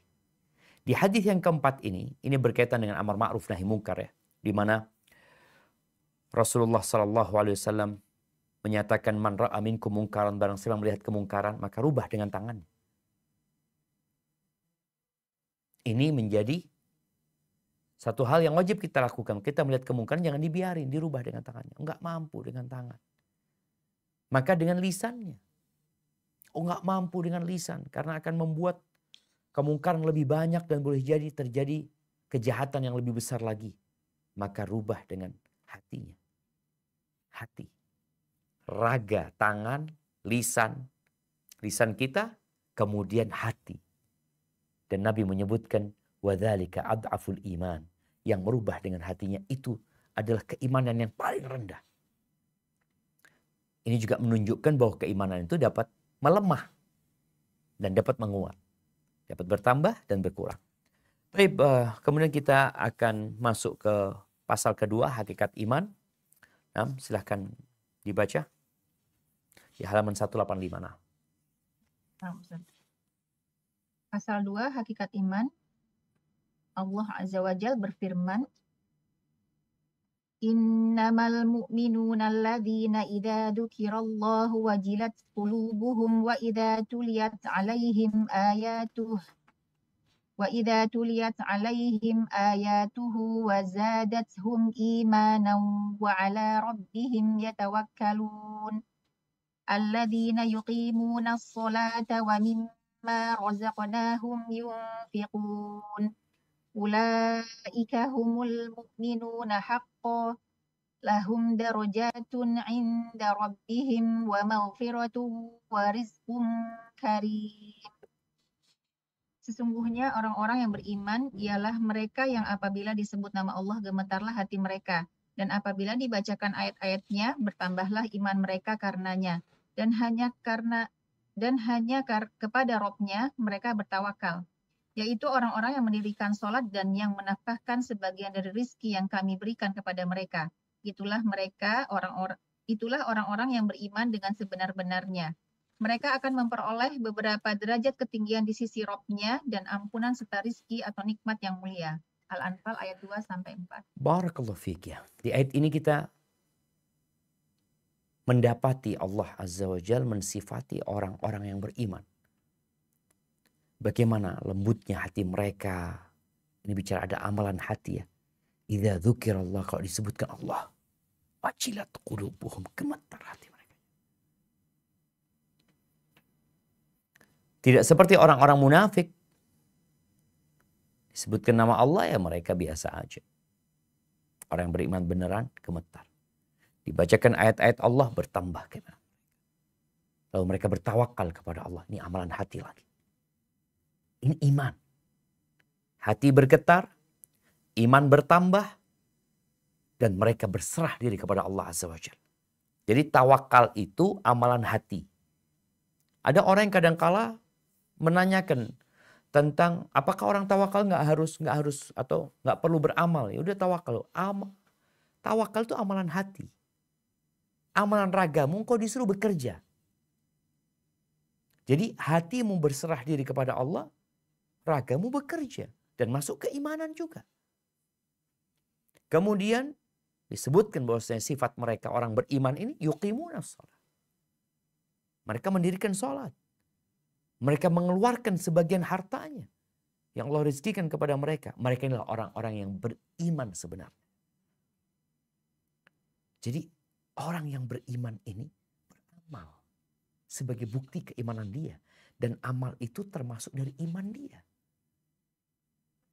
A: Di hadis yang keempat ini berkaitan dengan amar ma'ruf nahi mungkar ya, di mana Rasulullah SAW menyatakan, man ra'a minkum mungkaran, barang siapa melihat kemungkaran maka rubah dengan tangannya. Ini menjadi satu hal yang wajib kita lakukan. Kita melihat kemungkaran jangan dibiarin, dirubah dengan tangannya. Enggak mampu dengan tangan, maka dengan lisannya. Enggak mampu dengan lisan, karena akan membuat kemungkaran lebih banyak dan boleh jadi terjadi kejahatan yang lebih besar lagi. Maka rubah dengan hatinya. Hati, raga, tangan, lisan. Lisan kita, kemudian hati. Dan Nabi menyebutkan, wadzalika ad'aful iman. Yang merubah dengan hatinya itu adalah keimanan yang paling rendah. Ini juga menunjukkan bahwa keimanan itu dapat melemah dan dapat menguat. Dapat bertambah dan berkurang. Baik, kemudian kita akan masuk ke pasal kedua, hakikat iman. Nah, silahkan dibaca di halaman 185. Nah.
B: Pasal 2, hakikat iman. Allah Azza wa Jalla berfirman, innamal mu'minuna alladzina idza dzukirallahu wajilat qulubuhum wa idza tuliyat alaihim ayatuhu wa zadatuhum imanan wa ala rabbihim yatawakkalun alladzina yuqimuna as-salata wa mimma razaqnahum yunfiqun ulaika humul mu'minuna haqqan lahum darajatun 'inda rabbihim wa maghfiratun wa rizqun karim. Sesungguhnya orang-orang yang beriman ialah mereka yang apabila disebut nama Allah gemetarlah hati mereka. Dan apabila dibacakan ayat-ayatnya bertambahlah iman mereka karenanya. Dan hanya kepada Robnya mereka bertawakal. Yaitu orang-orang yang mendirikan sholat dan yang menafkahkan sebagian dari rizki yang kami berikan kepada mereka. Itulah orang-orang yang beriman dengan sebenar-benarnya. Mereka akan memperoleh beberapa derajat ketinggian di sisi Robnya dan ampunan serta rizki atau nikmat yang mulia. Al-Anfal ayat 2-4.
A: Barakallahu fiik ya. Di ayat ini kita mendapati Allah Azza wa Jal mensifati orang-orang yang beriman. Bagaimana lembutnya hati mereka. Ini bicara ada amalan hati ya. Idza dzukirallah, kalau disebutkan Allah, wajilat qulubuhum, gemetar hati mereka. Tidak seperti orang-orang munafik. Disebutkan nama Allah ya mereka biasa aja. Orang yang beriman beneran gemetar. Dibacakan ayat-ayat Allah bertambah gimana. Lalu mereka bertawakal kepada Allah. Ini amalan hati lagi. Ini iman. Hati bergetar, iman bertambah, dan mereka berserah diri kepada Allah Azza wa Jalla. Jadi tawakal itu amalan hati. Ada orang yang kadangkala menanyakan tentang apakah orang tawakal nggak harus atau nggak perlu beramal. Ya udah tawakal. Tawakal itu amalan hati. Amalan ragamu kau disuruh bekerja. Jadi hatimu berserah diri kepada Allah, ragamu bekerja dan masuk keimanan juga. Kemudian disebutkan bahwasanya sifat mereka orang beriman ini yuqimunas shalah. Mereka mendirikan sholat. Mereka mengeluarkan sebagian hartanya yang Allah rezekikan kepada mereka. Mereka inilah orang-orang yang beriman sebenarnya. Jadi orang yang beriman ini beramal sebagai bukti keimanan dia. Dan amal itu termasuk dari iman dia.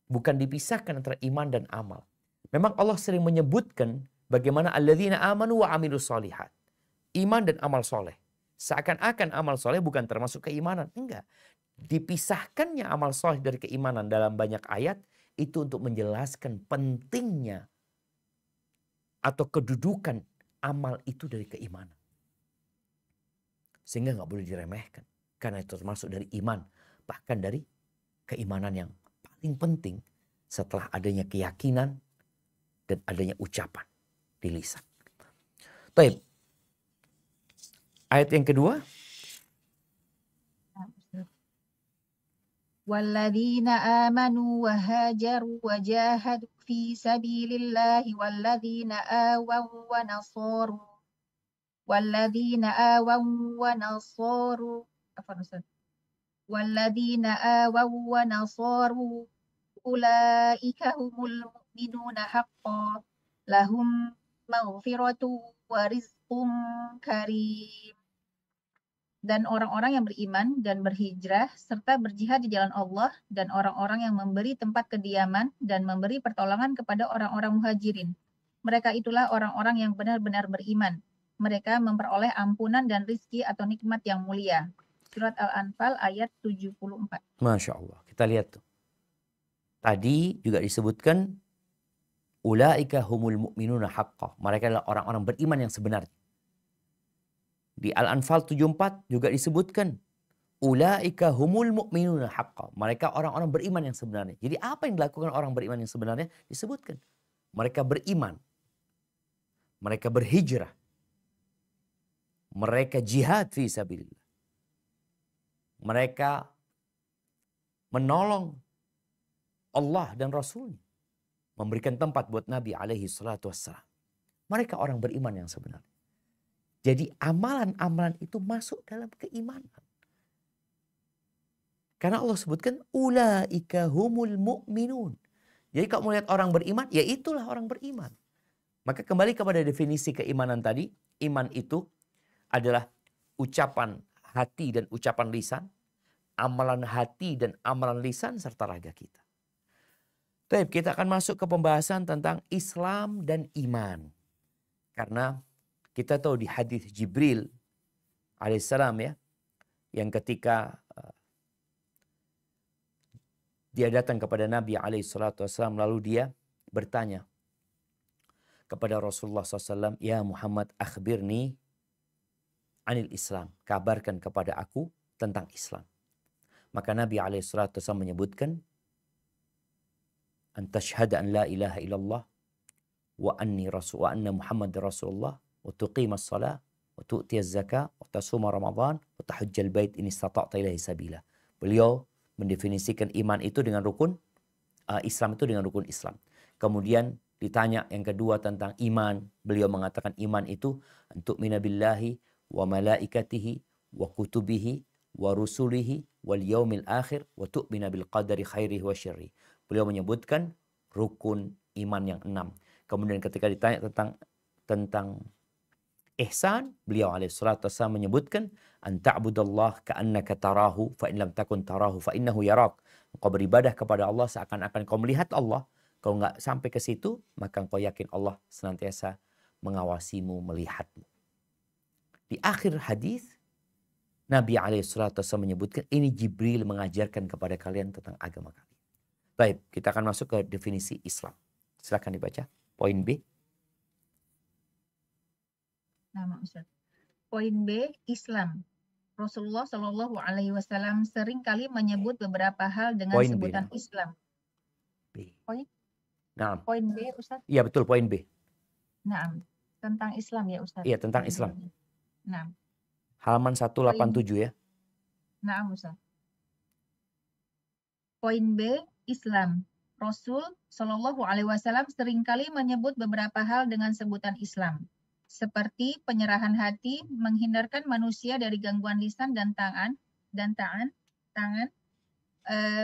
A: Bukan dipisahkan antara iman dan amal. Memang Allah sering menyebutkan bagaimana alladzina amanu wa amilus sholihat. Iman dan amal soleh. Seakan-akan amal soleh bukan termasuk keimanan. Enggak. Dipisahkannya amal soleh dari keimanan dalam banyak ayat itu untuk menjelaskan pentingnya atau kedudukan amal itu dari keimanan. Sehingga nggak boleh diremehkan. Karena itu termasuk dari iman. Bahkan dari keimanan yang paling penting setelah adanya keyakinan dan adanya ucapan di lisan. Baik. Ayat yang kedua.
B: Walladzina amanu wa hajaru wa jahadu fi sabilillahi walladzina awaw wa nasaru ulaika humul mu'minuna haqqan lahum maghfiratu wa rizqum karim. Dan orang-orang yang beriman dan berhijrah serta berjihad di jalan Allah dan orang-orang yang memberi tempat kediaman dan memberi pertolongan kepada orang-orang muhajirin. Mereka itulah orang-orang yang benar-benar beriman. Mereka memperoleh ampunan dan rizki atau nikmat yang mulia. Surat Al-Anfal ayat 74.
A: Masya Allah. Kita lihat tuh. Tadi juga disebutkan ulaika humul mu'minuna haqqah. Mereka adalah orang-orang beriman yang sebenarnya. Di Al-Anfal 74 juga disebutkan ulaika humul mu'minuna haqqah. Mereka orang-orang beriman yang sebenarnya. Jadi apa yang dilakukan orang beriman yang sebenarnya? Disebutkan. Mereka beriman. Mereka berhijrah. Mereka jihad fi sabilillah. Mereka menolong Allah dan Rasulnya. Memberikan tempat buat Nabi alaihi salatu wassalam. Mereka orang beriman yang sebenarnya. Jadi amalan-amalan itu masuk dalam keimanan. Karena Allah sebutkan ulaika humul mu'minun. Jadi kalau melihat orang beriman, ya itulah orang beriman. Maka kembali kepada definisi keimanan tadi, iman itu adalah ucapan hati dan ucapan lisan, amalan hati dan amalan lisan serta raga kita. Baik, kita akan masuk ke pembahasan tentang Islam dan iman. Karena kita tahu di hadis Jibril alaihissalam ya, yang ketika Dia datang kepada Nabi SAW lalu dia bertanya kepada Rasulullah SAW, "Ya Muhammad, akhbirni anil Islam." Kabarkan kepada aku tentang Islam. Maka Nabi SAW menyebutkan, "An tashhada an la ilaha illallah wa anna Muhammad Rasulullah wa tuqimas salah wa tu'tiyaz zakah wa tasuma Ramadan wa tahujjal bait in istata'ta ilaihi sabila." Beliau mendefinisikan iman itu dengan rukun, Islam itu dengan rukun Islam. Kemudian ditanya yang kedua tentang iman. Beliau mengatakan iman itu untuk minabillahi wa malaikatihi wa kutubihi wa rusulihi wal yaumil akhir wa tu'mina bil qadari khairihi wa syarrihi. Beliau menyebutkan rukun iman yang 6. Kemudian ketika ditanya tentang ihsan, beliau alaihissalam menyebutkan, "An ta'budallah ka'annaka tarahu fa in lam takun tarahu fa innahu yarak." Engkau beribadah kepada Allah seakan-akan kau melihat Allah. Kau nggak sampai ke situ, maka engkau yakin Allah senantiasa mengawasimu, melihatmu. Di akhir hadis, Nabi alaihissalam menyebutkan, ini Jibril mengajarkan kepada kalian tentang agama kalian. Baik, kita akan masuk ke definisi Islam. Silakan dibaca. Poin B.
B: Nama Ustaz. Poin B, Islam. Rasulullah Shallallahu Alaihi Wasallam sering kali menyebut beberapa hal dengan
A: Poin B,
B: sebutan
A: nah.
B: Islam.
A: B.
B: Poin?
A: Nah,
B: Poin B, Ustaz.
A: iya betul, poin B.
B: Nah, tentang Islam ya Ustaz.
A: Iya, tentang Islam.
B: Nah,
A: Halaman 187 ya.
B: nah Ustaz. Poin B, Islam. Rasul Shallallahu Alaihi Wasallam seringkali menyebut beberapa hal dengan sebutan Islam, seperti penyerahan hati, menghindarkan manusia dari gangguan lisan dan tangan,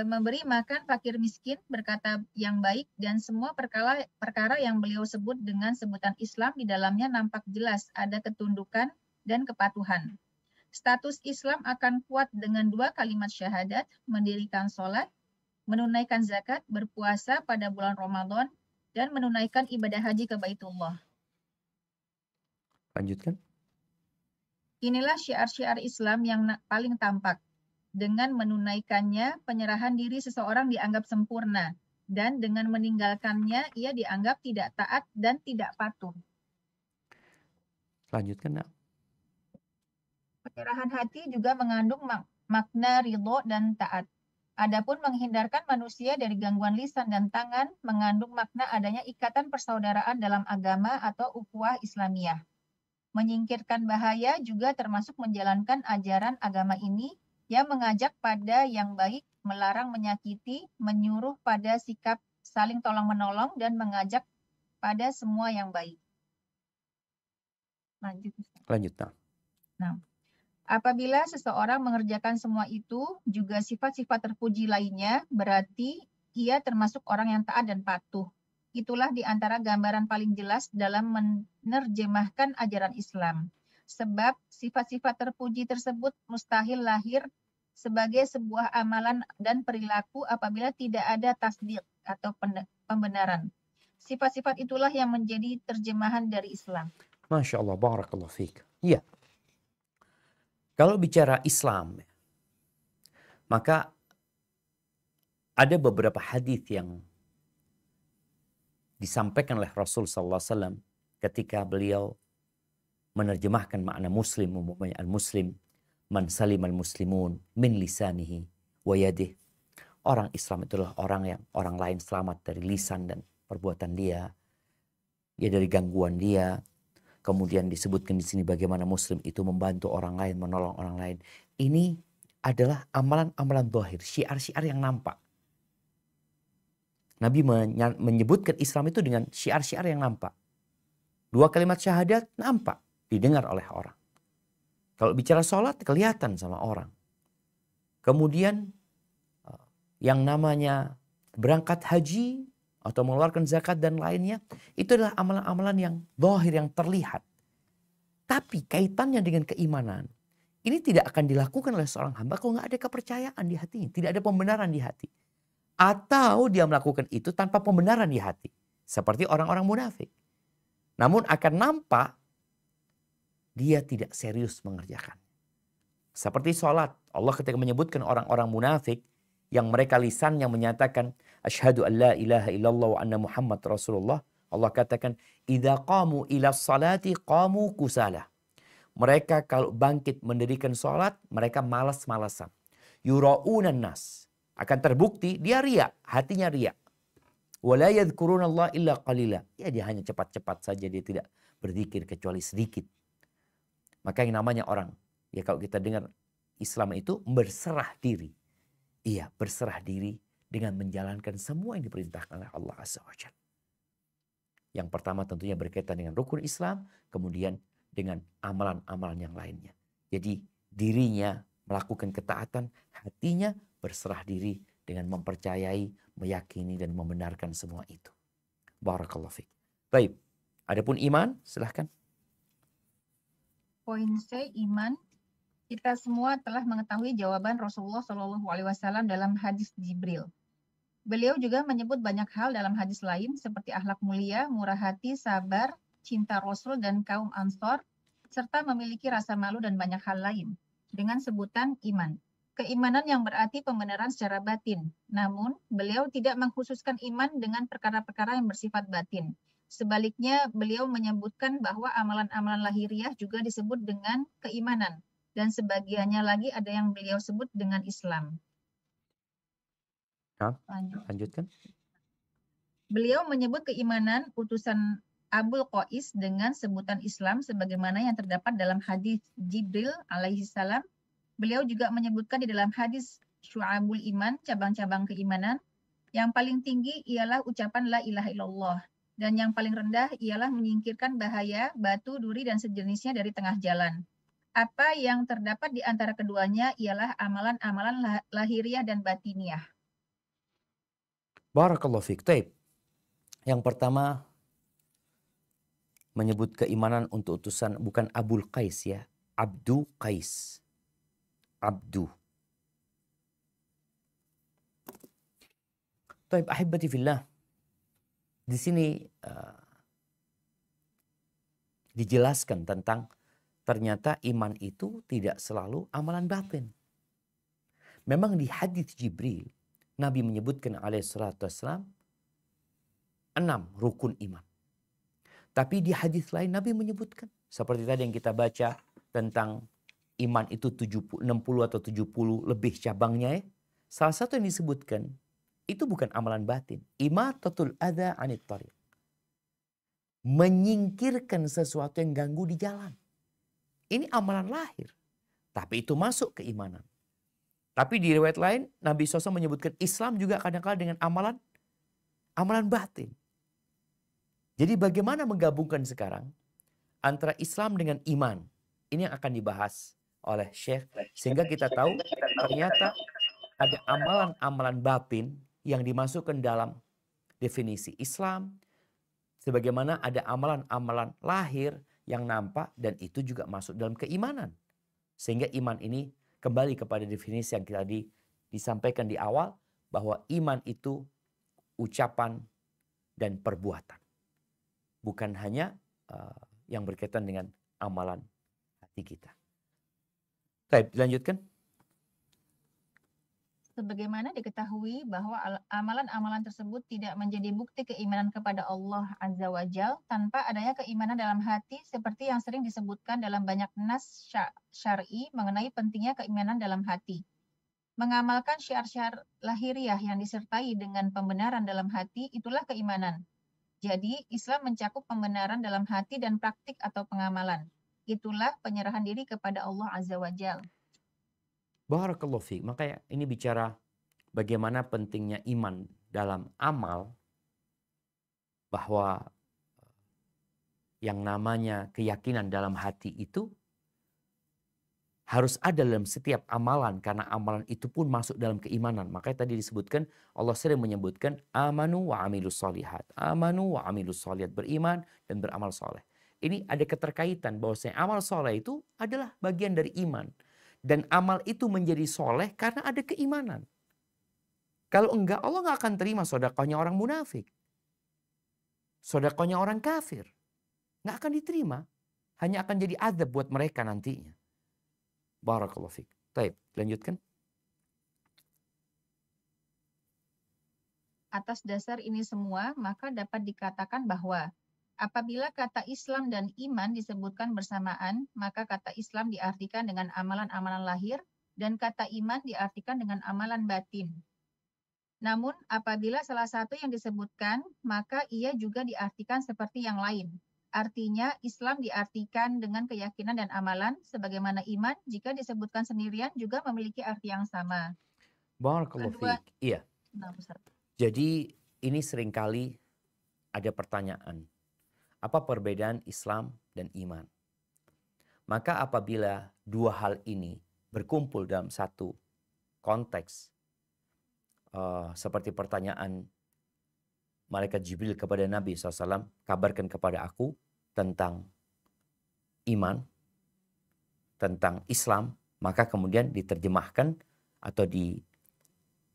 B: memberi makan fakir miskin, berkata yang baik, dan semua perkara yang beliau sebut dengan sebutan Islam di dalamnya nampak jelas ada ketundukan dan kepatuhan. Status Islam akan kuat dengan 2 kalimat syahadat, mendirikan sholat, menunaikan zakat, berpuasa pada bulan Ramadan, dan menunaikan ibadah haji ke Baitullah.
A: Lanjutkan.
B: Inilah syiar-syiar Islam yang paling tampak. Dengan menunaikannya, penyerahan diri seseorang dianggap sempurna, dan dengan meninggalkannya, ia dianggap tidak taat dan tidak patuh.
A: Lanjutkan, nak.
B: Penyerahan hati juga mengandung makna ridho dan taat. Adapun menghindarkan manusia dari gangguan lisan dan tangan mengandung makna adanya ikatan persaudaraan dalam agama atau ukhuwah Islamiyah. Menyingkirkan bahaya juga termasuk menjalankan ajaran agama ini yang mengajak pada yang baik, melarang menyakiti, menyuruh pada sikap saling tolong-menolong, dan mengajak pada semua yang baik.
A: Lanjut.
B: Nah, apabila seseorang mengerjakan semua itu, juga sifat-sifat terpuji lainnya, berarti ia termasuk orang yang taat dan patuh. Itulah di antara gambaran paling jelas dalam menerjemahkan ajaran Islam. Sebab sifat-sifat terpuji tersebut mustahil lahir sebagai sebuah amalan dan perilaku apabila tidak ada tasdik atau pembenaran. Sifat-sifat itulah yang menjadi terjemahan dari Islam.
A: Masya Allah, barakallahu fiik. Iya. Kalau bicara Islam, maka ada beberapa hadis yang disampaikan oleh Rasul SAW ketika beliau menerjemahkan makna Muslim, umumnya al-Muslim, man salimal muslimun min lisanihi wa yadih. Orang Islam itulah orang lain selamat dari lisan dan perbuatan dia, ya dari gangguan dia. Kemudian disebutkan di sini bagaimana Muslim itu membantu orang lain, menolong orang lain. Ini adalah amalan-amalan zahir, syiar-syiar yang nampak. Nabi menyebutkan Islam itu dengan syiar-syiar yang nampak. 2 kalimat syahadat nampak, didengar oleh orang. Kalau bicara sholat kelihatan sama orang. Kemudian yang namanya berangkat haji atau mengeluarkan zakat dan lainnya, itu adalah amalan-amalan yang zahir, yang terlihat. Tapi kaitannya dengan keimanan, ini tidak akan dilakukan oleh seorang hamba kalau nggak ada kepercayaan di hatinya, tidak ada pembenaran di hati. Atau dia melakukan itu tanpa pembenaran di hati. Seperti orang-orang munafik. Namun akan nampak dia tidak serius mengerjakan. Seperti sholat. Allah ketika menyebutkan orang-orang munafik yang mereka lisannya menyatakan asyhadu an la ilaha illallah wa anna Muhammad Rasulullah. Allah katakan idza qamu ila salati qamu kusala. Mereka kalau bangkit mendirikan salat, mereka malas-malasan. Yura'unan nas. Akan terbukti dia riya, hatinya riya. Wala yadhkuruna Allah illa qalila. Ya dia hanya cepat-cepat saja, dia tidak berzikir kecuali sedikit. Maka yang namanya orang, ya kalau kita dengar Islam itu berserah diri. Iya, berserah diri dengan menjalankan semua yang diperintahkan oleh Allah Azza wa Jalla. Yang pertama tentunya berkaitan dengan rukun Islam, kemudian dengan amalan-amalan yang lainnya. Jadi dirinya melakukan ketaatan, hatinya berserah diri dengan mempercayai, meyakini dan membenarkan semua itu. Barakallahu fiik. Baik, adapun iman, silahkan.
B: Poin C, iman. Kita semua telah mengetahui jawaban Rasulullah SAW dalam hadis Jibril. Beliau juga menyebut banyak hal dalam hadis lain seperti akhlak mulia, murah hati, sabar, cinta Rasul dan kaum Ansor, serta memiliki rasa malu dan banyak hal lain dengan sebutan iman. Keimanan yang berarti pembenaran secara batin. Namun, beliau tidak mengkhususkan iman dengan perkara-perkara yang bersifat batin. Sebaliknya, beliau menyebutkan bahwa amalan-amalan lahiriah juga disebut dengan keimanan. Dan sebagiannya lagi ada yang beliau sebut dengan Islam.
A: Lanjutkan.
B: Beliau menyebut keimanan utusan Abul Qais dengan sebutan Islam sebagaimana yang terdapat dalam hadis Jibril alaihi salam. Beliau juga menyebutkan di dalam hadis Syu'abul Iman, cabang-cabang keimanan. Yang paling tinggi ialah ucapan la ilaha illallah. Dan yang paling rendah ialah menyingkirkan bahaya, batu, duri, dan sejenisnya dari tengah jalan. Apa yang terdapat di antara keduanya ialah amalan-amalan lahiriah dan batiniah.
A: Barakallahu fiik. Taib. Yang pertama menyebut keimanan untuk utusan bukan Abul Qais ya, Abdu Qais. Abdu. Taib ahibati fillah. Di sini dijelaskan tentang ternyata iman itu tidak selalu amalan batin. Memang di hadis Jibril Nabi menyebutkan alaihissalatu wassalam 6 rukun iman. Tapi di hadis lain Nabi menyebutkan seperti tadi yang kita baca tentang iman itu 60 atau 70 lebih cabangnya ya. Salah satu yang disebutkan itu bukan amalan batin. Imatatul adza 'anit thariq. Menyingkirkan sesuatu yang ganggu di jalan. Ini amalan lahir. Tapi itu masuk keimanan. Tapi di riwayat lain Nabi SAW menyebutkan Islam juga kadang-kadang dengan amalan batin. Jadi bagaimana menggabungkan sekarang antara Islam dengan iman? Ini yang akan dibahas oleh Syekh. Sehingga kita tahu ternyata ada amalan-amalan batin yang dimasukkan dalam definisi Islam. Sebagaimana ada amalan-amalan lahir yang nampak dan itu juga masuk dalam keimanan. Sehingga iman ini kembali kepada definisi yang tadi disampaikan di awal bahwa iman itu ucapan dan perbuatan. Bukan hanya yang berkaitan dengan amalan hati kita. Baik, dilanjutkan.
B: Sebagaimana diketahui bahwa amalan-amalan tersebut tidak menjadi bukti keimanan kepada Allah Azza wa Jalla tanpa adanya keimanan dalam hati seperti yang sering disebutkan dalam banyak nas syar'i mengenai pentingnya keimanan dalam hati. Mengamalkan syiar-syiar lahiriah yang disertai dengan pembenaran dalam hati itulah keimanan. Jadi Islam mencakup pembenaran dalam hati dan praktik atau pengamalan. Itulah penyerahan diri kepada Allah Azza wa Jalla.
A: Barakallahu fiik. Makanya ini bicara bagaimana pentingnya iman dalam amal, bahwa yang namanya keyakinan dalam hati itu harus ada dalam setiap amalan, karena amalan itu pun masuk dalam keimanan. Makanya tadi disebutkan, Allah sering menyebutkan amanu wa amilus solihat. Amanu wa amilus solihat, beriman dan beramal soleh. Ini ada keterkaitan bahwasanya amal soleh itu adalah bagian dari iman. Dan amal itu menjadi soleh karena ada keimanan. Kalau enggak, Allah nggak akan terima sedekahnya orang munafik. Sedekahnya orang kafir. Nggak akan diterima. Hanya akan jadi azab buat mereka nantinya. Barakallahu fiik. Baik, lanjutkan.
B: Atas dasar ini semua, maka dapat dikatakan bahwa apabila kata Islam dan iman disebutkan bersamaan, maka kata Islam diartikan dengan amalan-amalan lahir dan kata iman diartikan dengan amalan batin. Namun, apabila salah satu yang disebutkan, maka ia juga diartikan seperti yang lain. Artinya, Islam diartikan dengan keyakinan dan amalan, sebagaimana iman jika disebutkan sendirian juga memiliki arti yang sama.
A: Barakallahu
B: Kedua,
A: fiik. Iya.
B: nah, Ustaz.
A: Jadi ini seringkali ada pertanyaan. Apa perbedaan Islam dan iman? Maka apabila dua hal ini berkumpul dalam satu konteks, seperti pertanyaan Malaikat Jibril kepada Nabi SAW, kabarkan kepada aku tentang iman, tentang Islam, maka kemudian diterjemahkan atau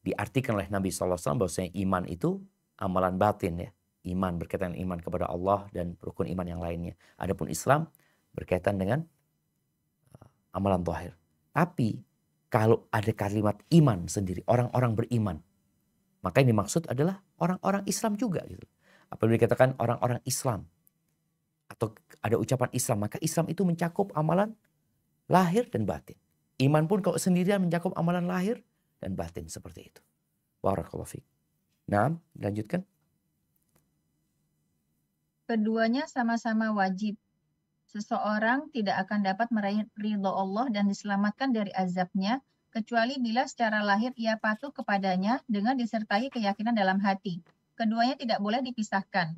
A: diartikan oleh Nabi SAW bahwasanya iman itu amalan batin ya. Iman berkaitan dengan iman kepada Allah dan rukun iman yang lainnya. Adapun Islam berkaitan dengan amalan zahir. Tapi kalau ada kalimat iman sendiri, orang-orang beriman, maka yang dimaksud adalah orang-orang Islam juga gitu. Apabila dikatakan orang-orang Islam atau ada ucapan Islam, maka Islam itu mencakup amalan lahir dan batin. Iman pun kalau sendirian mencakup amalan lahir dan batin seperti itu. Barakallahu fiik. Nah, lanjutkan.
B: Keduanya sama-sama wajib. Seseorang tidak akan dapat meraih ridho Allah dan diselamatkan dari azabnya, kecuali bila secara lahir ia patuh kepadanya dengan disertai keyakinan dalam hati. Keduanya tidak boleh dipisahkan.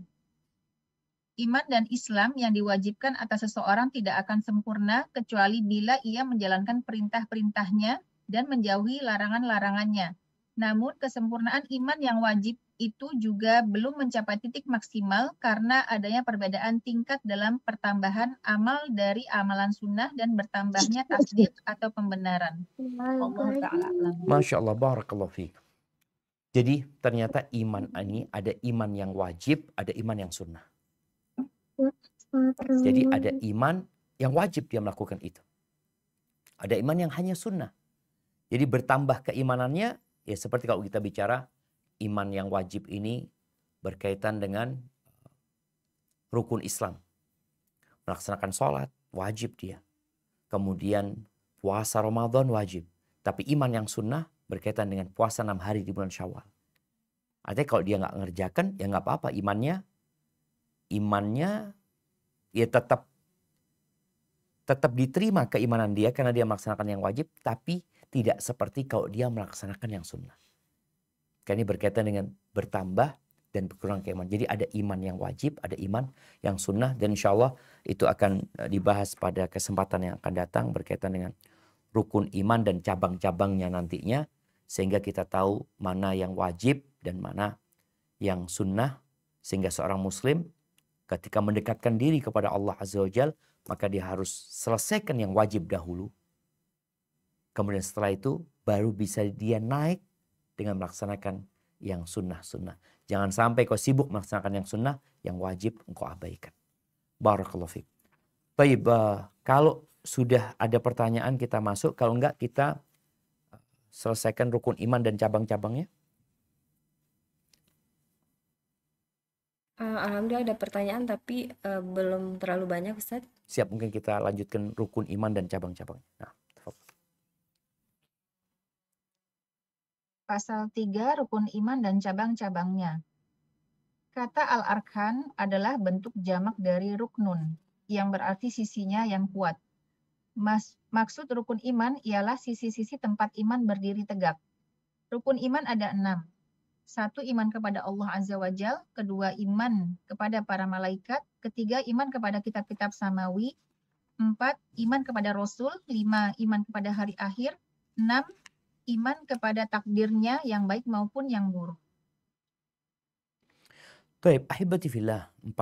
B: Iman dan Islam yang diwajibkan atas seseorang tidak akan sempurna kecuali bila ia menjalankan perintah-perintahnya dan menjauhi larangan-larangannya. Namun kesempurnaan iman yang wajib itu juga belum mencapai titik maksimal karena adanya perbedaan tingkat dalam pertambahan amal dari amalan sunnah dan bertambahnya tasdik atau pembenaran. Allah Ta'ala alam.
A: Masya Allah, barakallahu fiik. Jadi ternyata iman ini ada iman yang wajib, ada iman yang sunnah. Jadi ada iman yang wajib dia melakukan itu. Ada iman yang hanya sunnah. Jadi bertambah keimanannya, ya seperti kalau kita bicara iman yang wajib ini berkaitan dengan rukun Islam. Melaksanakan sholat, wajib dia. Kemudian puasa Ramadan wajib. Tapi iman yang sunnah berkaitan dengan puasa 6 hari di bulan Syawal. Artinya kalau dia nggak ngerjakan, ya nggak apa-apa. Imannya ya tetap diterima keimanan dia karena dia melaksanakan yang wajib, tapi tidak seperti kalau dia melaksanakan yang sunnah. Karena ini berkaitan dengan bertambah dan berkurang keimanan. Jadi ada iman yang wajib, ada iman yang sunnah. Dan insya Allah itu akan dibahas pada kesempatan yang akan datang berkaitan dengan rukun iman dan cabang-cabangnya nantinya. Sehingga kita tahu mana yang wajib dan mana yang sunnah. Sehingga seorang muslim ketika mendekatkan diri kepada Allah Azza wa Jalla, maka dia harus selesaikan yang wajib dahulu. Kemudian setelah itu baru bisa dia naik dengan melaksanakan yang sunnah-sunnah. Jangan sampai kau sibuk melaksanakan yang sunnah, yang wajib engkau abaikan. Barakallahu fiik. Baik, kalau sudah ada pertanyaan kita masuk, kalau enggak kita selesaikan rukun iman dan cabang-cabangnya.
C: Alhamdulillah ada pertanyaan tapi belum terlalu banyak Ustaz.
A: Siap, mungkin kita lanjutkan rukun iman dan cabang-cabangnya. Nah,
B: Pasal 3 rukun iman dan cabang-cabangnya. Kata al-arkan adalah bentuk jamak dari ruknun, yang berarti sisinya yang kuat. Maksud rukun iman ialah sisi-sisi tempat iman berdiri tegak. Rukun iman ada 6. 1, iman kepada Allah Azza wa Jalla. 2, iman kepada para malaikat. 3, iman kepada kitab-kitab samawi. 4, iman kepada Rasul. 5, iman kepada hari akhir. 6, iman kepada takdirnya yang baik maupun yang buruk.
A: Baik, ahibati fillah, 6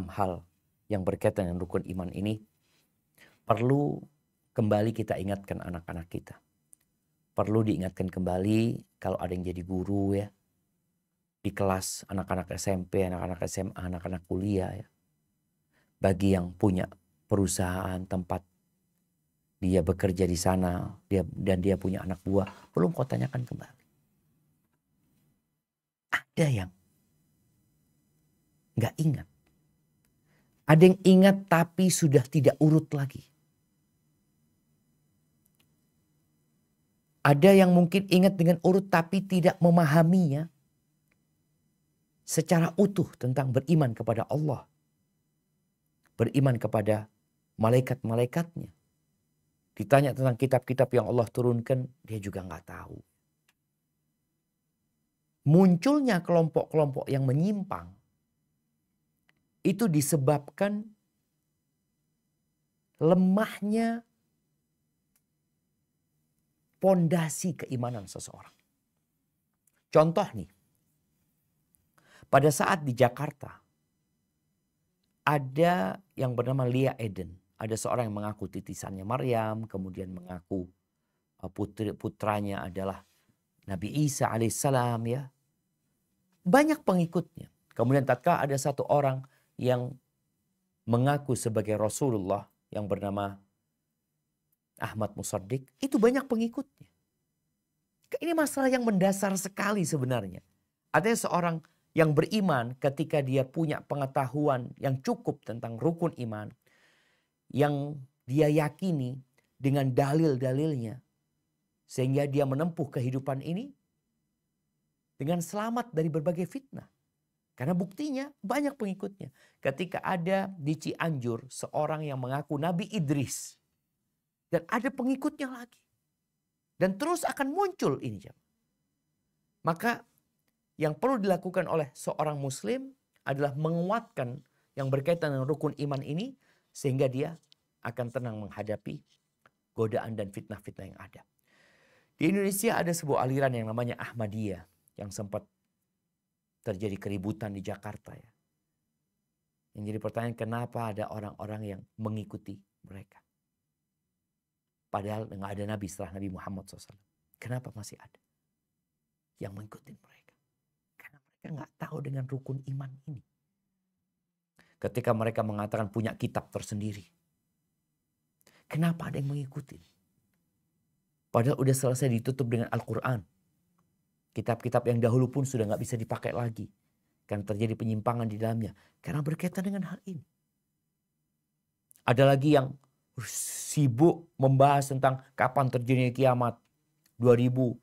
A: hal yang berkaitan dengan rukun iman ini perlu kembali kita ingatkan anak-anak kita. Perlu diingatkan kembali kalau ada yang jadi guru ya. Di kelas anak-anak SMP, anak-anak SMA, anak-anak kuliah ya. Bagi yang punya perusahaan tempat dia bekerja di sana, dia punya anak buah, belum kau tanyakan kembali. Ada yang nggak ingat. Ada yang ingat tapi sudah tidak urut lagi. Ada yang mungkin ingat dengan urut tapi tidak memahaminya secara utuh tentang beriman kepada Allah. Beriman kepada malaikat-malaikatnya. Ditanya tentang kitab-kitab yang Allah turunkan, dia juga nggak tahu. Munculnya kelompok-kelompok yang menyimpang itu disebabkan lemahnya pondasi keimanan seseorang. Contoh nih, pada saat di Jakarta ada yang bernama Lia Eden. Ada seorang yang mengaku titisannya Maryam, kemudian mengaku putranya adalah Nabi Isa alaihissalam ya. Banyak pengikutnya. Kemudian tatkala ada satu orang yang mengaku sebagai Rasulullah yang bernama Ahmad Musaddiq, itu banyak pengikutnya. Ini masalah yang mendasar sekali sebenarnya. Ada seorang yang beriman ketika dia punya pengetahuan yang cukup tentang rukun iman, yang dia yakini dengan dalil-dalilnya, sehingga dia menempuh kehidupan ini dengan selamat dari berbagai fitnah. Karena buktinya banyak pengikutnya. Ketika ada di Cianjur seorang yang mengaku Nabi Idris, dan ada pengikutnya lagi. Dan terus akan muncul ini. Maka yang perlu dilakukan oleh seorang muslim adalah menguatkan yang berkaitan dengan rukun iman ini. Sehingga dia akan tenang menghadapi godaan dan fitnah-fitnah yang ada. Di Indonesia ada sebuah aliran yang namanya Ahmadiyah. Yang sempat terjadi keributan di Jakarta ya. Yang jadi pertanyaan, kenapa ada orang-orang yang mengikuti mereka? Padahal nggak ada Nabi setelah Nabi Muhammad SAW. Kenapa masih ada yang mengikuti mereka? Karena mereka nggak tahu dengan rukun iman ini. Ketika mereka mengatakan punya kitab tersendiri. Kenapa ada yang mengikuti? Padahal udah selesai ditutup dengan Al-Quran. Kitab-kitab yang dahulu pun sudah nggak bisa dipakai lagi. Karena terjadi penyimpangan di dalamnya. Karena berkaitan dengan hal ini. Ada lagi yang sibuk membahas tentang kapan terjadinya kiamat. 2012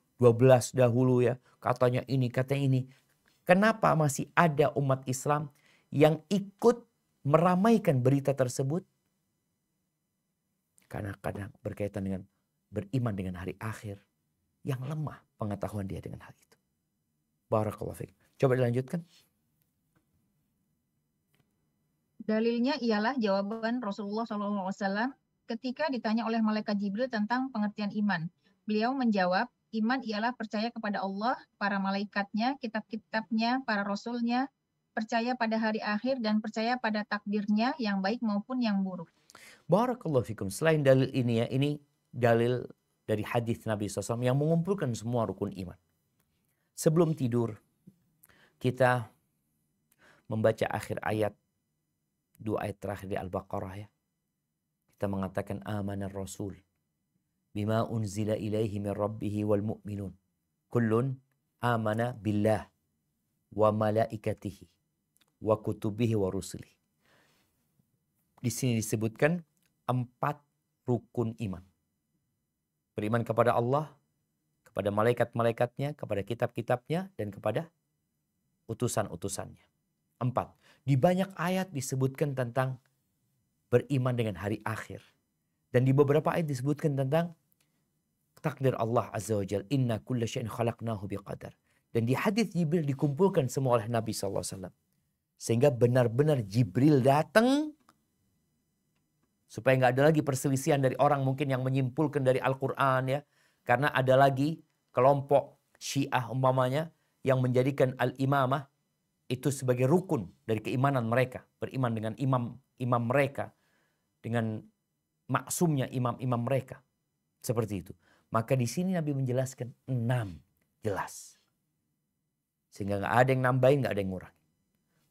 A: dahulu ya. Katanya ini, katanya ini. Kenapa masih ada umat Islam yang ikut meramaikan berita tersebut? Karena kadang berkaitan dengan beriman dengan hari akhir. Yang lemah pengetahuan dia dengan hal itu. Barakallahu fiik. Coba dilanjutkan.
B: Dalilnya ialah jawaban Rasulullah SAW ketika ditanya oleh malaikat Jibril tentang pengertian iman. Beliau menjawab, iman ialah percaya kepada Allah, para malaikatnya, kitab-kitabnya, para rasulnya, percaya pada hari akhir dan percaya pada takdirnya yang baik maupun yang buruk.
A: Barakallahu fikum. Selain dalil ini ya, ini dalil dari hadis Nabi SAW yang mengumpulkan semua rukun iman. Sebelum tidur, kita membaca akhir ayat, 2 ayat terakhir di Al-Baqarah ya. Kita mengatakan amanar rasul bima unzila ilaihi min rabbihi wal mu'minun. Kullun amana billah wa malaikatihi wa kutubihi wa rusulihi. Di sini disebutkan 4 rukun iman. Beriman kepada Allah, kepada malaikat-malaikatnya, kepada kitab-kitabnya, dan kepada utusan-utusannya. 4. Di banyak ayat disebutkan tentang beriman dengan hari akhir. Dan di beberapa ayat disebutkan tentang takdir Allah Azza wa Jalla. Inna kulla syai'in khalaqnahu biqadar. Dan di hadis Jibril dikumpulkan semua oleh Nabi SAW. Sehingga benar-benar Jibril datang supaya nggak ada lagi perselisihan dari orang mungkin yang menyimpulkan dari Al-Quran ya. Karena ada lagi kelompok Syiah umpamanya yang menjadikan al-imamah itu sebagai rukun dari keimanan mereka. Beriman dengan imam mereka. Dengan maksumnya imam-imam mereka. Seperti itu. Maka di sini Nabi menjelaskan 6 jelas. Sehingga nggak ada yang nambahin, nggak ada yang ngurang.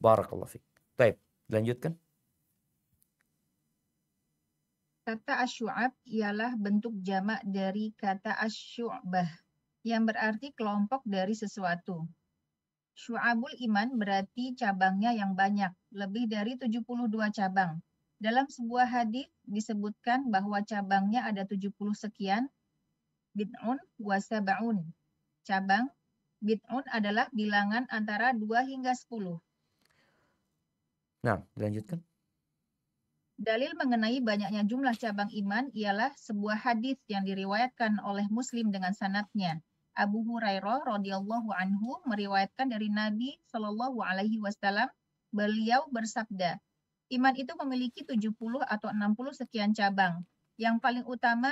A: Barakallahu fiik. Baik, lanjutkan.
B: Kata asy'ab ialah bentuk jamak dari kata asy'bah yang berarti kelompok dari sesuatu. Syu'abul iman berarti cabangnya yang banyak, lebih dari 72 cabang. Dalam sebuah hadis disebutkan bahwa cabangnya ada 70 sekian, bid'un wa sab'un. Cabang, bid'un adalah bilangan antara 2 hingga 10.
A: Nah, dilanjutkan.
B: Dalil mengenai banyaknya jumlah cabang iman ialah sebuah hadis yang diriwayatkan oleh Muslim dengan sanadnya. Abu Hurairah radhiyallahu anhu meriwayatkan dari Nabi Shallallahu alaihi wasallam, beliau bersabda, iman itu memiliki 70 atau 60 sekian cabang. Yang paling utama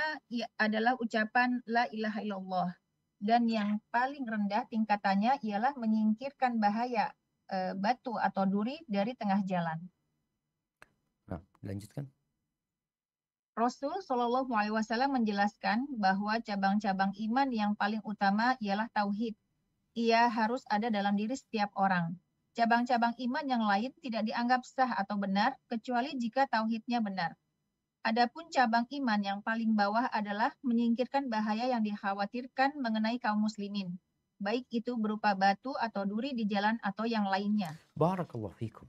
B: adalah ucapan la ilaha illallah, dan yang paling rendah tingkatannya ialah menyingkirkan bahaya batu atau duri dari tengah jalan.
A: Nah, dilanjutkan.
B: Rasul Shallallahu Alaihi Wasallam menjelaskan bahwa cabang-cabang iman yang paling utama ialah tauhid. Ia harus ada dalam diri setiap orang. Cabang-cabang iman yang lain tidak dianggap sah atau benar kecuali jika tauhidnya benar. Adapun cabang iman yang paling bawah adalah menyingkirkan bahaya yang dikhawatirkan mengenai kaum muslimin, baik itu berupa batu atau duri di jalan atau yang lainnya.
A: Barakallahu fikum.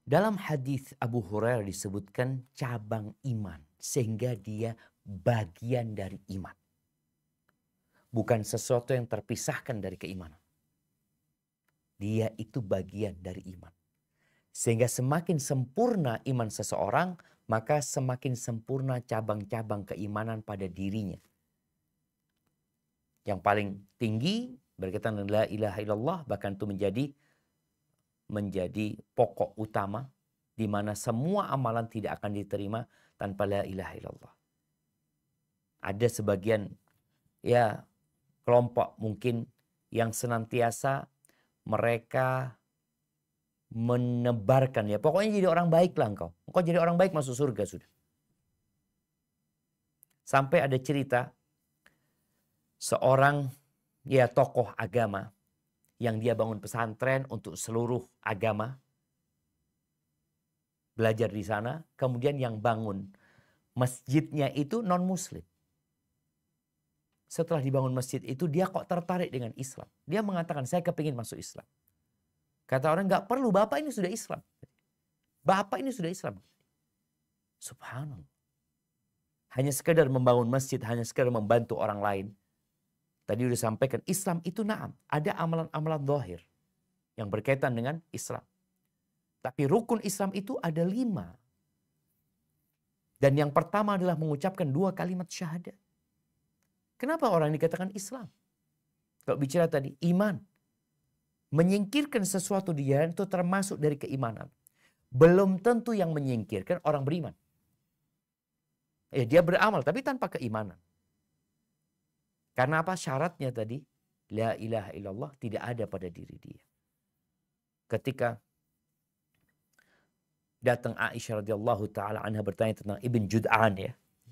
A: Dalam hadis Abu Hurairah disebutkan cabang iman, sehingga dia bagian dari iman. Bukan sesuatu yang terpisahkan dari keimanan. Dia itu bagian dari iman. Sehingga semakin sempurna iman seseorang, maka semakin sempurna cabang-cabang keimanan pada dirinya. Yang paling tinggi berkaitan dengan la ilaha illallah, bahkan itu menjadi pokok utama di mana semua amalan tidak akan diterima tanpa la ilaha illallah. Ada sebagian kelompok mungkin yang senantiasa mereka menebarkan pokoknya jadi orang baik lah engkau jadi orang baik masuk surga sudah. Sampai ada cerita seorang tokoh agama yang dia bangun pesantren untuk seluruh agama, belajar di sana, kemudian yang bangun masjidnya itu non-muslim. Setelah dibangun masjid itu dia kok tertarik dengan Islam. Dia mengatakan, saya kepingin masuk Islam. Kata orang, nggak perlu, Bapak ini sudah Islam. Bapak ini sudah Islam. Subhanallah. Hanya sekedar membangun masjid, hanya sekedar membantu orang lain. Tadi sudah sampaikan, Islam itu na'am. Ada amalan-amalan zahir yang berkaitan dengan Islam. Tapi rukun Islam itu ada 5. Dan yang pertama adalah mengucapkan 2 kalimat syahadat. Kenapa orang dikatakan Islam? Kalau bicara tadi, iman. Menyingkirkan sesuatu di jalan itu termasuk dari keimanan. Belum tentu yang menyingkirkan orang beriman. Dia beramal tapi tanpa keimanan. Karena apa? Syaratnya tadi, la ilaha illallah tidak ada pada diri dia. Ketika datang Aisyah radhiyallahu taala anha bertanya tentang Ibn Jud'an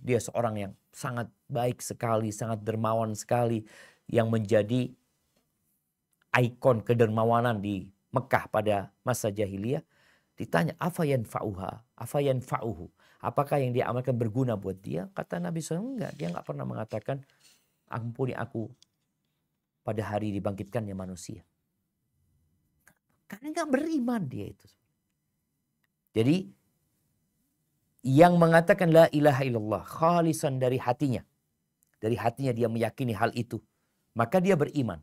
A: Dia seorang yang sangat baik sekali, sangat dermawan sekali, yang menjadi ikon kedermawanan di Mekah pada masa jahiliyah. Ditanya, afa yanfa'uhu? Apakah yang dia amalkan berguna buat dia? Kata Nabi SAW, enggak. Dia enggak pernah mengatakan, ampuni aku pada hari dibangkitkannya manusia. Karena enggak beriman dia itu. Jadi, yang mengatakan la ilaha illallah khalisan dari hatinya. Dari hatinya dia meyakini hal itu. Maka dia beriman.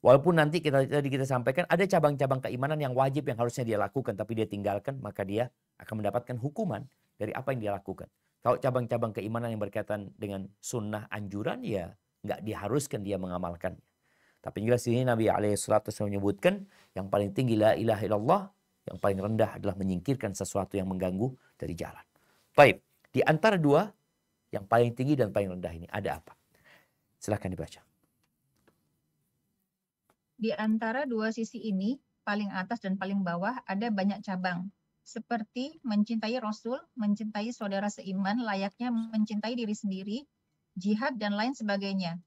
A: Walaupun nanti tadi kita sampaikan ada cabang-cabang keimanan yang wajib yang harusnya dia lakukan tapi dia tinggalkan, maka dia akan mendapatkan hukuman dari apa yang dia lakukan. Kalau cabang-cabang keimanan yang berkaitan dengan sunnah anjuran, nggak diharuskan dia mengamalkannya. Tapi jelas ini Nabi alaihissalatu menyebutkan yang paling tinggi la ilaha illallah, yang paling rendah adalah menyingkirkan sesuatu yang mengganggu dari jalan. Baik, di antara 2 yang paling tinggi dan paling rendah ini ada apa? Silahkan dibaca.
B: Di antara 2 sisi ini, paling atas dan paling bawah ada banyak cabang. Seperti mencintai Rasul, mencintai saudara seiman layaknya mencintai diri sendiri, jihad dan lain sebagainya.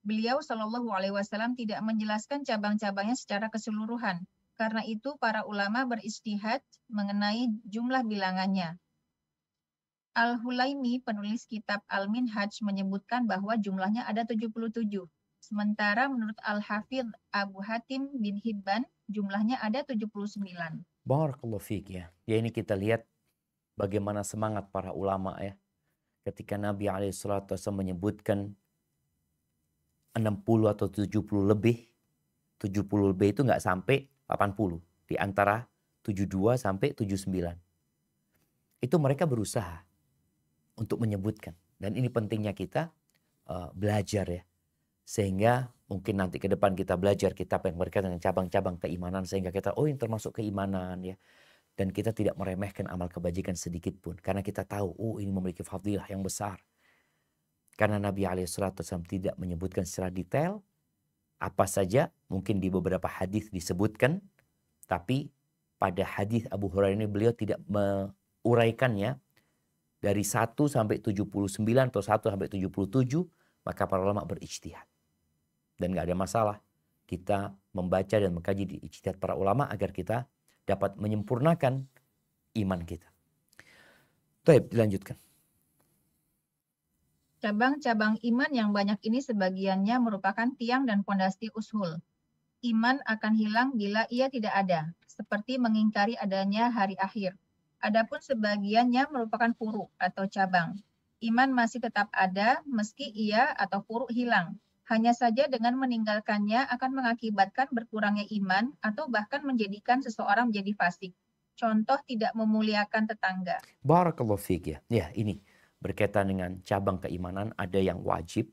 B: Beliau Shallallahu Alaihi Wasallam tidak menjelaskan cabang-cabangnya secara keseluruhan. Karena itu para ulama beristihad mengenai jumlah bilangannya. Al-Hulaimi, penulis kitab Al-Minhaj, menyebutkan bahwa jumlahnya ada 77. Sementara menurut Al-Hafidh Abu Hatim bin Hibban, jumlahnya ada 79.
A: Barakallahu fiik ya. Ya ini kita lihat bagaimana semangat para ulama ya. Ketika Nabi SAW menyebutkan 60 atau 70 lebih. 70 lebih itu nggak sampai 80. Di antara 72 sampai 79. Itu mereka berusaha untuk menyebutkan. Dan ini pentingnya kita belajar ya. Sehingga mungkin nanti ke depan kita belajar kitab yang berkaitan dengan cabang-cabang keimanan. Sehingga kita, oh ini termasuk keimanan ya. Dan kita tidak meremehkan amal kebajikan sedikit pun. Karena kita tahu, oh ini memiliki fadilah yang besar. Karena Nabi SAW tidak menyebutkan secara detail. Apa saja, mungkin di beberapa hadis disebutkan. Tapi pada hadis Abu Hurairah ini beliau tidak menguraikannya. Dari 1 sampai 79 atau 1 sampai 77. Maka para ulama berijtihad. Dan gak ada masalah kita membaca dan mengkaji di ijtihad para ulama agar kita dapat menyempurnakan iman kita. Baik, dilanjutkan.
B: Cabang-cabang iman yang banyak ini sebagiannya merupakan tiang dan pondasi ushul. Iman akan hilang bila ia tidak ada, seperti mengingkari adanya hari akhir. Adapun sebagiannya merupakan furu atau cabang. Iman masih tetap ada meski ia atau furu hilang. Hanya saja dengan meninggalkannya akan mengakibatkan berkurangnya iman atau bahkan menjadikan seseorang menjadi fasik. Contoh tidak memuliakan tetangga.
A: Barakallahu fiik ya. Ya ini berkaitan dengan cabang keimanan ada yang wajib,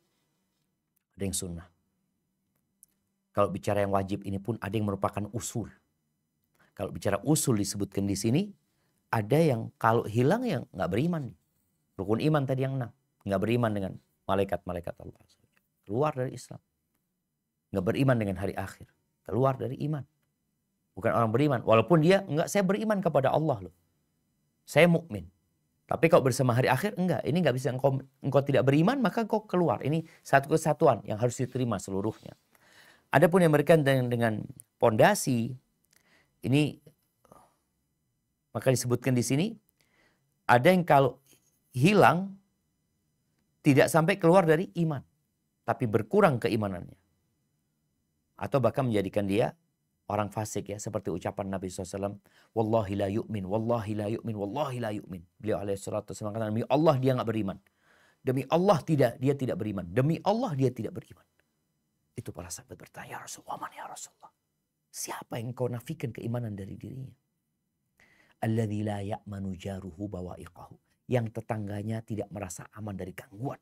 A: ada yang sunnah. Kalau bicara yang wajib ini pun ada yang merupakan usul. Kalau bicara usul disebutkan di sini, ada yang kalau hilang yang nggak beriman. Rukun iman tadi yang 6. Nggak beriman dengan malaikat-malaikat Allah. Keluar dari Islam. Nggak beriman dengan hari akhir. Keluar dari iman. Bukan orang beriman. Walaupun dia, enggak, saya beriman kepada Allah loh. Saya mukmin. Tapi kalau bersama hari akhir, enggak. Ini enggak bisa, engkau tidak beriman, maka engkau keluar. Ini satu kesatuan yang harus diterima seluruhnya. Adapun yang berkaitan dengan pondasi, ini maka disebutkan di sini, ada yang kalau hilang, tidak sampai keluar dari iman. Tapi berkurang keimanannya. Atau bahkan menjadikan dia orang fasik ya. Seperti ucapan Nabi SAW. Wallahi la yu'min, wallahi la yu'min, wallahi la yu'min. Beliau alaihissalatu wassalam kata, demi Allah dia nggak beriman. Demi Allah dia tidak beriman. Demi Allah dia tidak beriman. Itu para sahabat bertanya, ya Rasulullah, man ya Rasulullah. Siapa yang kau nafikan keimanan dari dirinya? Alladzi la ya'manu jaruhu bawa'iqahu. Yang tetangganya tidak merasa aman dari gangguan.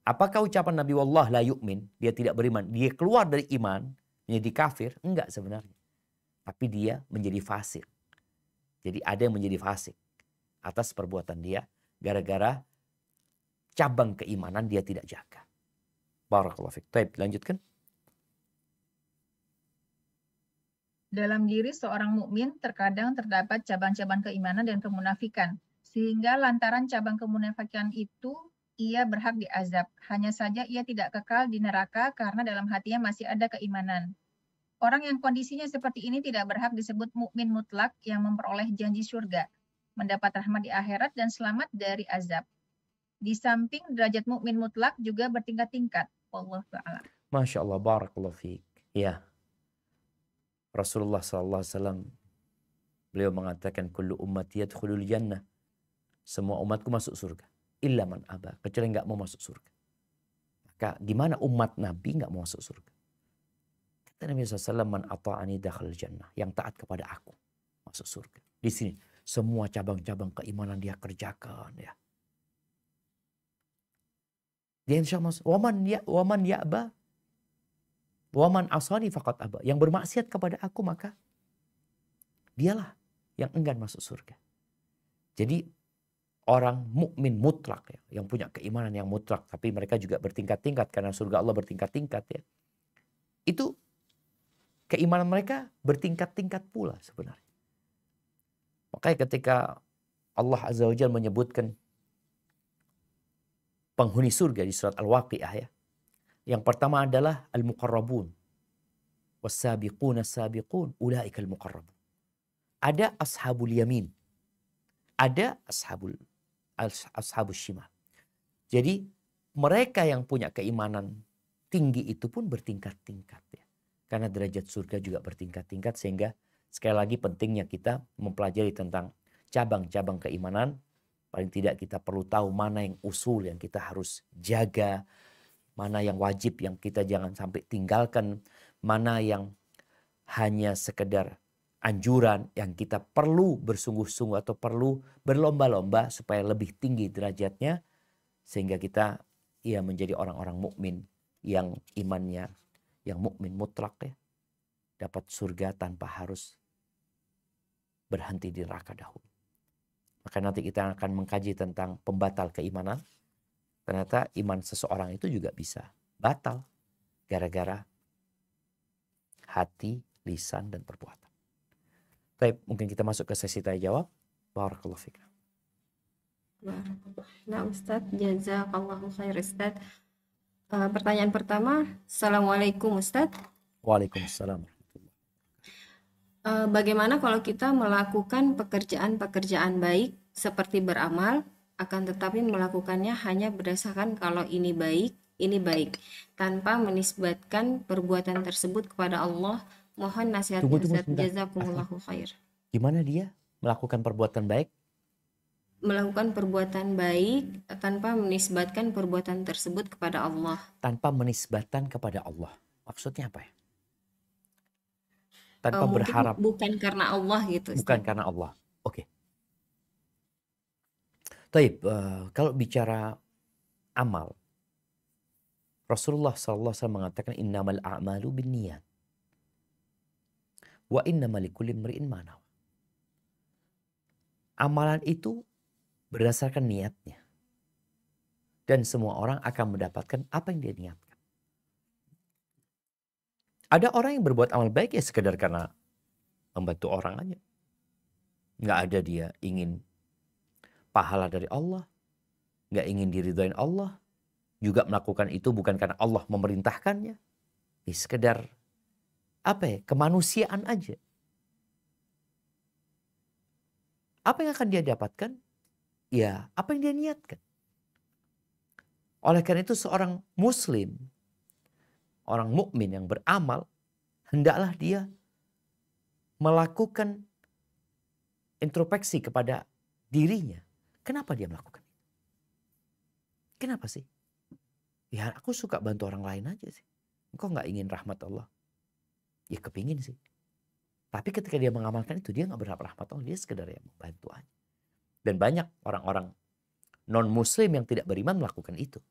A: Apakah ucapan Nabi Wallah la yu'min, dia tidak beriman, dia keluar dari iman, menjadi kafir? Enggak sebenarnya. Tapi dia menjadi fasik. Jadi ada yang menjadi fasik atas perbuatan dia gara-gara cabang keimanan dia tidak jaga. Barakallahu fiik. Baik, lanjutkan.
B: Dalam diri seorang mukmin terkadang terdapat cabang-cabang keimanan dan kemunafikan. Sehingga lantaran cabang kemunafikan itu ia berhak diazab. Hanya saja ia tidak kekal di neraka karena dalam hatinya masih ada keimanan. Orang yang kondisinya seperti ini tidak berhak disebut mukmin mutlak yang memperoleh janji surga, mendapat rahmat di akhirat dan selamat dari azab. Di samping derajat mukmin mutlak juga bertingkat-tingkat. Wallahu ta'ala.
A: Masya Allah, barakallahu fiik. Ya. Rasulullah SAW beliau mengatakan kullu ummati yadkhulul jannah. Semua umatku masuk surga. Illa man aba, kecuali nggak mau masuk surga. Maka gimana umat Nabi nggak mau masuk surga? Kata Nabi SAW, man ata'ani dakhal jannah. Yang taat kepada aku masuk surga. Di sini semua cabang-cabang keimanan dia kerjakan ya. Dia insya Allah waman ya'ba waman asani faqat aba. Yang bermaksiat kepada aku maka dialah yang enggan masuk surga. Jadi orang mukmin mutlak ya, yang punya keimanan yang mutlak, tapi mereka juga bertingkat-tingkat karena surga Allah bertingkat-tingkat ya. Itu keimanan mereka bertingkat-tingkat pula sebenarnya. Makanya ketika Allah Azza wa Jalla menyebutkan penghuni surga di surat Al-Waqi'ah ya. Yang pertama adalah al-muqarrabun. Was-sabiquna as-sabiqun ulaika al-muqarrabun. Ada ashabul yamin. Ada ashabul shimal. Jadi mereka yang punya keimanan tinggi itu pun bertingkat-tingkat ya. Karena derajat surga juga bertingkat-tingkat, sehingga sekali lagi pentingnya kita mempelajari tentang cabang-cabang keimanan. Paling tidak kita perlu tahu mana yang usul yang kita harus jaga, mana yang wajib yang kita jangan sampai tinggalkan, mana yang hanya sekedar anjuran yang kita perlu bersungguh-sungguh atau perlu berlomba-lomba supaya lebih tinggi derajatnya, sehingga kita menjadi orang-orang mukmin yang imannya yang mukmin mutlak ya, dapat surga tanpa harus berhenti di neraka dahulu. Maka nanti kita akan mengkaji tentang pembatal keimanan. Ternyata iman seseorang itu juga bisa batal gara-gara hati, lisan, dan perbuatan. Baik, mungkin kita masuk ke sesi tanya jawab. Barakallahu fiik.
C: Nah Ustadz, jazakallahu khair Ustadz. Pertanyaan pertama, Assalamualaikum Ustadz.
A: Waalaikumsalam.
C: Bagaimana kalau kita melakukan pekerjaan-pekerjaan baik seperti beramal, akan tetapi melakukannya hanya berdasarkan kalau ini baik, tanpa menisbatkan perbuatan tersebut kepada Allah? Mohon nasihatnya Ustadz. Jazakumullahu khair.
A: Gimana dia melakukan perbuatan baik?
C: Melakukan perbuatan baik tanpa menisbatkan perbuatan tersebut kepada Allah.
A: Tanpa menisbatkan kepada Allah. Maksudnya apa ya? Tanpa
C: Mungkin
A: berharap.
C: bukan karena Allah gitu.
A: Bukan karena Allah. Oke. Taib, kalau bicara amal, Rasulullah SAW mengatakan innamal a'malu binniyat wa innamal likulli imri'in ma nawa. Amalan itu berdasarkan niatnya. Dan semua orang akan mendapatkan apa yang dia niatkan. Ada orang yang berbuat amal baik ya sekedar karena membantu orang aja. Nggak ada dia ingin pahala dari Allah. Nggak ingin diridhoin Allah. Juga melakukan itu bukan karena Allah memerintahkannya. Ya sekedar kemanusiaan aja. Apa yang akan dia dapatkan? Ya, apa yang dia niatkan. Oleh karena itu seorang muslim, orang mukmin yang beramal, hendaklah dia melakukan introspeksi kepada dirinya. Kenapa dia melakukan itu? Kenapa sih? Ya aku suka bantu orang lain aja sih. Engkau nggak ingin rahmat Allah? Ya kepingin sih. Tapi ketika dia mengamalkan itu, dia nggak berharap rahmat Allah. Dia sekedar ya membantu aja. Dan banyak orang-orang non-muslim yang tidak beriman melakukan itu.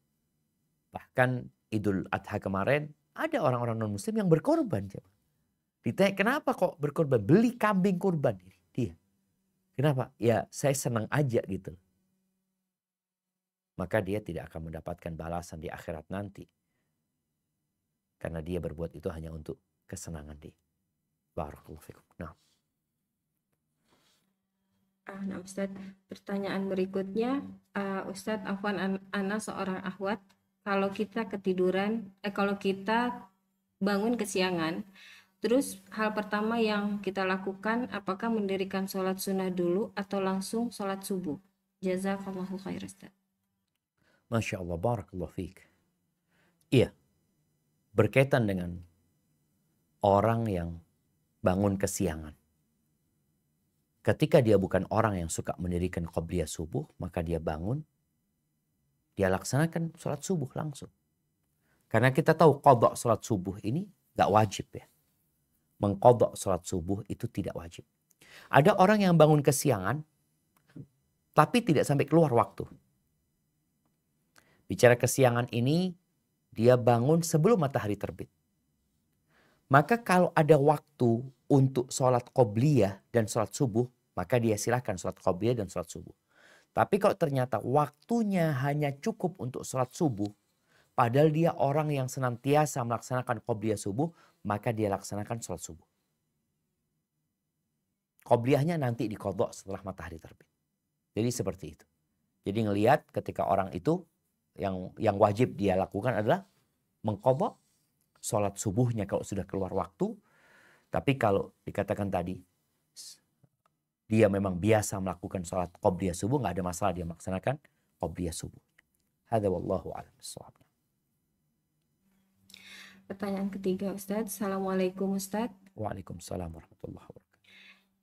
A: Bahkan Idul Adha kemarin, ada orang-orang non-muslim yang berkorban. Ditanya, kenapa kok berkorban? Beli kambing kurban. Dia. Kenapa? Ya saya senang aja gitu. Maka dia tidak akan mendapatkan balasan di akhirat nanti. Karena dia berbuat itu hanya untuk kesenangan dia. Barakallahu fikum. Nah
C: Ustadz, pertanyaan berikutnya, Ustadz Afwan, Ana seorang akhwat. Kalau kita kalau kita bangun kesiangan, terus hal pertama yang kita lakukan, apakah mendirikan sholat sunnah dulu atau langsung sholat subuh? Jazakallahu khair Ustadz.
A: Masya Allah, barakallahu fiik. Iya, berkaitan dengan orang yang bangun kesiangan. Ketika dia bukan orang yang suka mendirikan qobliyah subuh, maka dia bangun, dia laksanakan sholat subuh langsung. Karena kita tahu qadha sholat subuh ini gak wajib ya. Mengqadha sholat subuh itu tidak wajib. Ada orang yang bangun kesiangan, tapi tidak sampai keluar waktu. Bicara kesiangan ini, dia bangun sebelum matahari terbit. Maka kalau ada waktu untuk sholat qobliyah dan sholat subuh, maka dia silakan sholat qobliyah dan sholat subuh. Tapi kalau ternyata waktunya hanya cukup untuk sholat subuh, padahal dia orang yang senantiasa melaksanakan qobliyah subuh, maka dia laksanakan sholat subuh. Qobliyahnya nanti diqadha setelah matahari terbit. Jadi seperti itu. Jadi ngelihat ketika orang itu yang wajib dia lakukan adalah mengqadha sholat subuhnya kalau sudah keluar waktu. Tapi kalau dikatakan tadi dia memang biasa melakukan sholat qobliyah subuh, nggak ada masalah dia melaksanakan qobliyah subuh. Hadza wallahu a'lam bissawab.
C: Pertanyaan ketiga Ustadz. Assalamualaikum Ustadz.
A: Waalaikumsalam warahmatullahi wabarakatuh.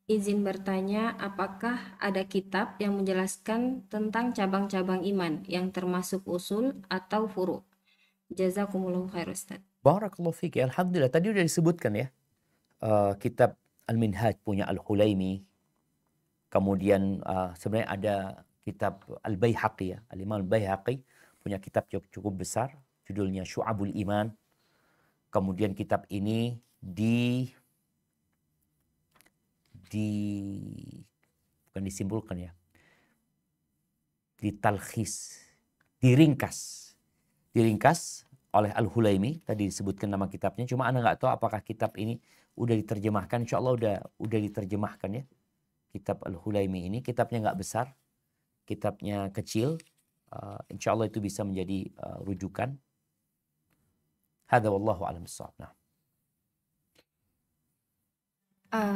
C: Izin bertanya, apakah ada kitab yang menjelaskan tentang cabang-cabang iman yang termasuk usul atau furu? Jazakumullahu khair Ustadz.
A: Barakallahu fiik. Alhamdulillah tadi udah disebutkan ya. Kitab Al-Minhaj punya Al-Hulaimi. Kemudian sebenarnya ada kitab Al-Baihaqi ya. Al-Imam Al-Baihaqi punya kitab cukup besar. Judulnya Syu'abul Iman. Kemudian kitab ini bukan disimpulkan ya. Ditalkhis. Diringkas oleh Al-Hulaimi. Tadi disebutkan nama kitabnya. Cuma Anda nggak tahu apakah kitab ini udah diterjemahkan. Insya Allah udah diterjemahkan ya. Kitab Al-Hulaimi ini. Kitabnya nggak besar. Kitabnya kecil. Insya Allah itu bisa menjadi rujukan. Hadza wallahu a'lam bissawab. Nah.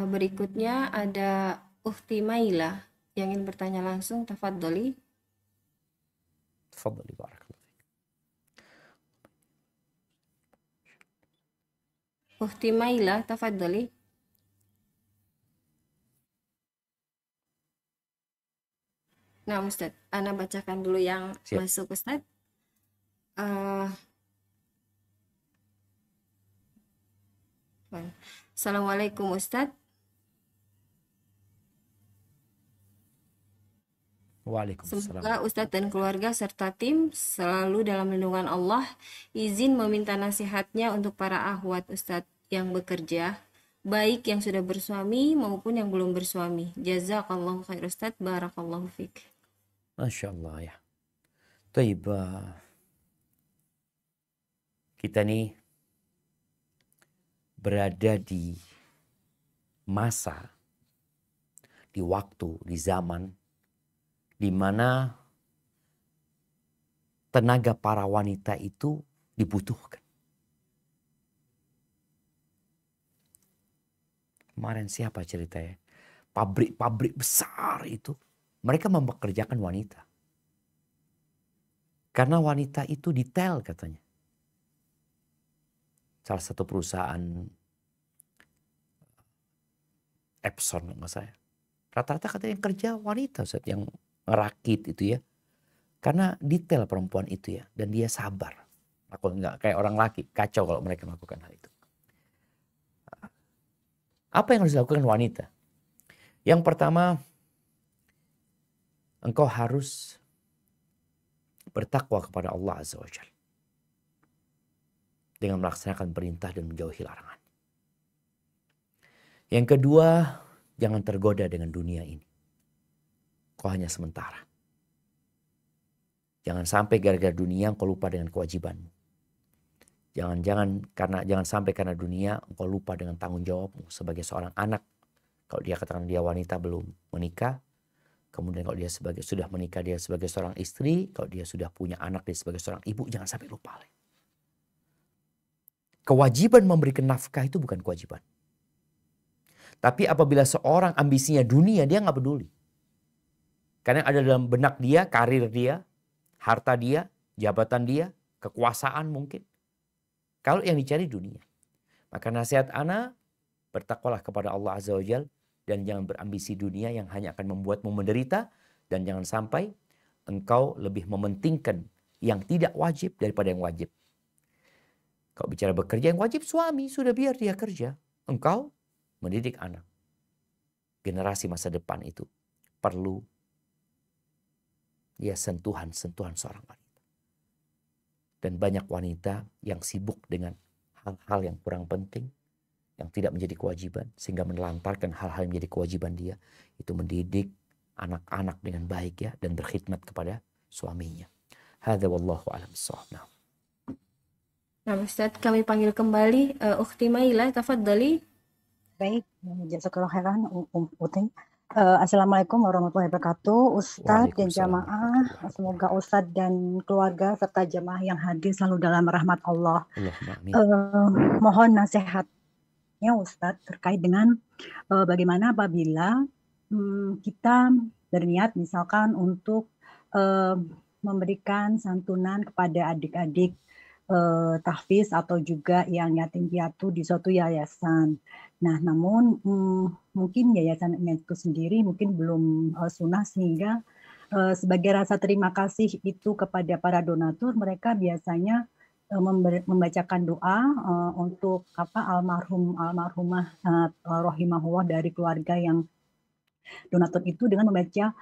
C: Berikutnya ada Ukhti Maila yang ingin bertanya langsung. Tafadholi.
A: Tafadholi barakallahu fiik.
C: Ukhti Maila, tafadholi. Nah Ustadz, Ana bacakan dulu yang
A: Siap.
C: masuk Ustadz. Assalamualaikum Ustadz.
A: Waalaikumsalam.
C: Semoga Ustadz dan keluarga serta tim selalu dalam lindungan Allah. Izin meminta nasihatnya untuk para akhwat Ustadz yang bekerja, baik yang sudah bersuami maupun yang belum bersuami. Jazakallahu khair Ustadz, barakallahu fiik.
A: Masya Allah ya. Taib, kita nih berada di masa, di waktu, di zaman di mana tenaga para wanita itu dibutuhkan. Kemarin siapa ceritanya? Pabrik-pabrik besar itu, mereka mempekerjakan wanita. Karena wanita itu detail katanya. Salah satu perusahaan Epson nggak saya. Rata-rata katanya yang kerja wanita Ustaz, yang ngerakit itu ya. Karena detail perempuan itu ya. Dan dia sabar. Aku nggak kayak orang laki. Kacau kalau mereka melakukan hal itu. Apa yang harus dilakukan wanita? Yang pertama, engkau harus bertakwa kepada Allah Azza wa Jalla. Dengan melaksanakan perintah dan menjauhi larangan. Yang kedua, jangan tergoda dengan dunia ini. Kau hanya sementara. Jangan sampai gara-gara dunia engkau lupa dengan kewajibanmu. Jangan sampai karena dunia engkau lupa dengan tanggung jawabmu sebagai seorang anak. Kalau dia katakan dia wanita belum menikah, kemudian kalau dia sudah menikah dia sebagai seorang istri, kalau dia sudah punya anak dia sebagai seorang ibu, jangan sampai lupa. Kewajiban memberikan nafkah itu bukan kewajiban. Tapi apabila seorang ambisinya dunia, dia nggak peduli. Karena ada dalam benak dia, karir dia, harta dia, jabatan dia, kekuasaan mungkin. Kalau yang dicari dunia. Maka nasihat ana, bertakwalah kepada Allah Azza wa Jalla dan jangan berambisi dunia yang hanya akan membuatmu menderita. Dan jangan sampai engkau lebih mementingkan yang tidak wajib daripada yang wajib. Kalau bicara bekerja, yang wajib suami, sudah biar dia kerja. Engkau mendidik anak. Generasi masa depan itu perlu sentuhan seorang wanita. Dan banyak wanita yang sibuk dengan hal-hal yang kurang penting, yang tidak menjadi kewajiban, sehingga menelantarkan hal-hal yang menjadi kewajiban dia, itu mendidik anak-anak dengan baik ya, dan berkhidmat kepada suaminya. Hadza wallahu a'lam bissawab.
C: Nah Ustaz, kami panggil kembali Ukhti Maila, tafadhali.
D: Baik, jazakallahu khairan Uting. Assalamualaikum warahmatullahi wabarakatuh, Ustadz dan jamaah. Semoga Ustadz dan keluarga serta jamaah yang hadir selalu dalam rahmat Allah. Mohon nasihatnya Ustadz terkait dengan bagaimana apabila kita berniat misalkan untuk memberikan santunan kepada adik-adik tahfiz atau juga yang yatim piatu di suatu yayasan. Nah, namun mungkin yayasan itu sendiri mungkin belum sunnah, sehingga sebagai rasa terima kasih itu kepada para donatur, mereka biasanya membacakan doa untuk almarhumah rahimahullah dari keluarga yang donatur itu dengan membaca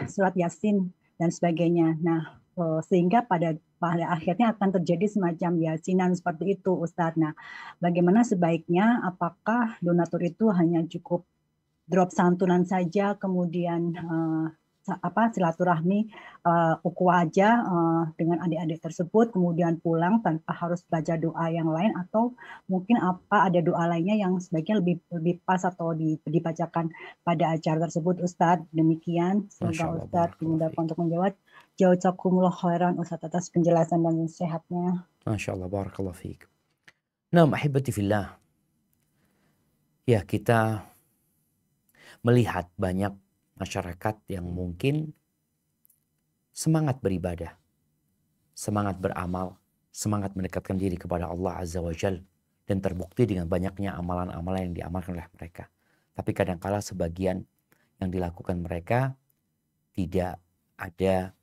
D: surat Yasin dan sebagainya. Nah, sehingga pada akhirnya akan terjadi semacam yasinan seperti itu, Ustadz. Nah, bagaimana sebaiknya? Apakah donatur itu hanya cukup drop santunan saja, kemudian silaturahmi ukhuwah aja dengan adik-adik tersebut, kemudian pulang tanpa harus baca doa yang lain, atau mungkin ada doa lainnya yang sebaiknya lebih pas atau dibacakan pada acara tersebut, Ustadz. Demikian,
A: Masya
D: semoga
A: Allah,
D: Ustadz
A: barakallahu
D: dimudahkan
A: fiik.
D: untuk menjawab. Jazakumullah khairan Ustadz atas penjelasan dan nasihatnya.
A: Masya Allah, barakallahu fiik. Nah, ahibati fillah. Ya, kita melihat banyak masyarakat yang mungkin semangat beribadah, semangat beramal, semangat mendekatkan diri kepada Allah Azza wa Jal, dan terbukti dengan banyaknya amalan-amalan yang diamalkan oleh mereka. Tapi kadangkala sebagian yang dilakukan mereka tidak ada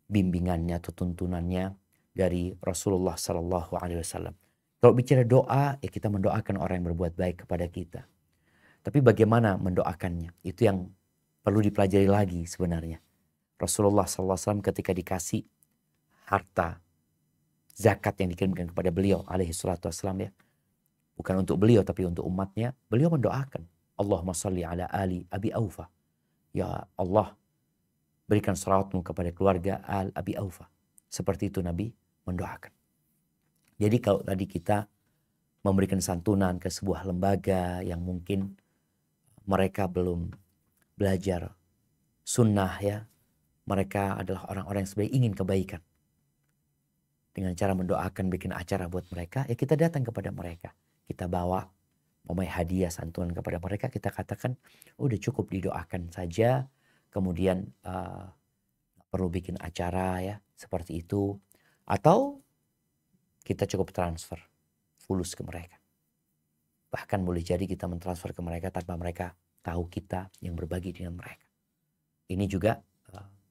A: bimbingannya atau tuntunannya dari Rasulullah Sallallahu Alaihi Wasallam. Kalau bicara doa, ya kita mendoakan orang yang berbuat baik kepada kita. Tapi bagaimana mendoakannya? Itu yang perlu dipelajari lagi sebenarnya. Rasulullah SAW ketika dikasih harta zakat yang dikirimkan kepada beliau alaihi salatu wassalam, ya, bukan untuk beliau tapi untuk umatnya, beliau mendoakan, Allahumma salli ala ali Abi Aufa. Ya Allah, berikan salawatmu kepada keluarga al Abi Aufa. Seperti itu Nabi mendoakan. Jadi kalau tadi kita memberikan santunan ke sebuah lembaga yang mungkin mereka belum belajar sunnah, ya, mereka adalah orang-orang yang sebenarnya ingin kebaikan. Dengan cara mendoakan, bikin acara buat mereka, ya kita datang kepada mereka. Kita bawa hadiah santunan kepada mereka, kita katakan udah cukup didoakan saja. Kemudian perlu bikin acara, ya, seperti itu. Atau kita cukup transfer fulus ke mereka. Bahkan boleh jadi kita mentransfer ke mereka tanpa mereka tahu kita yang berbagi dengan mereka. Ini juga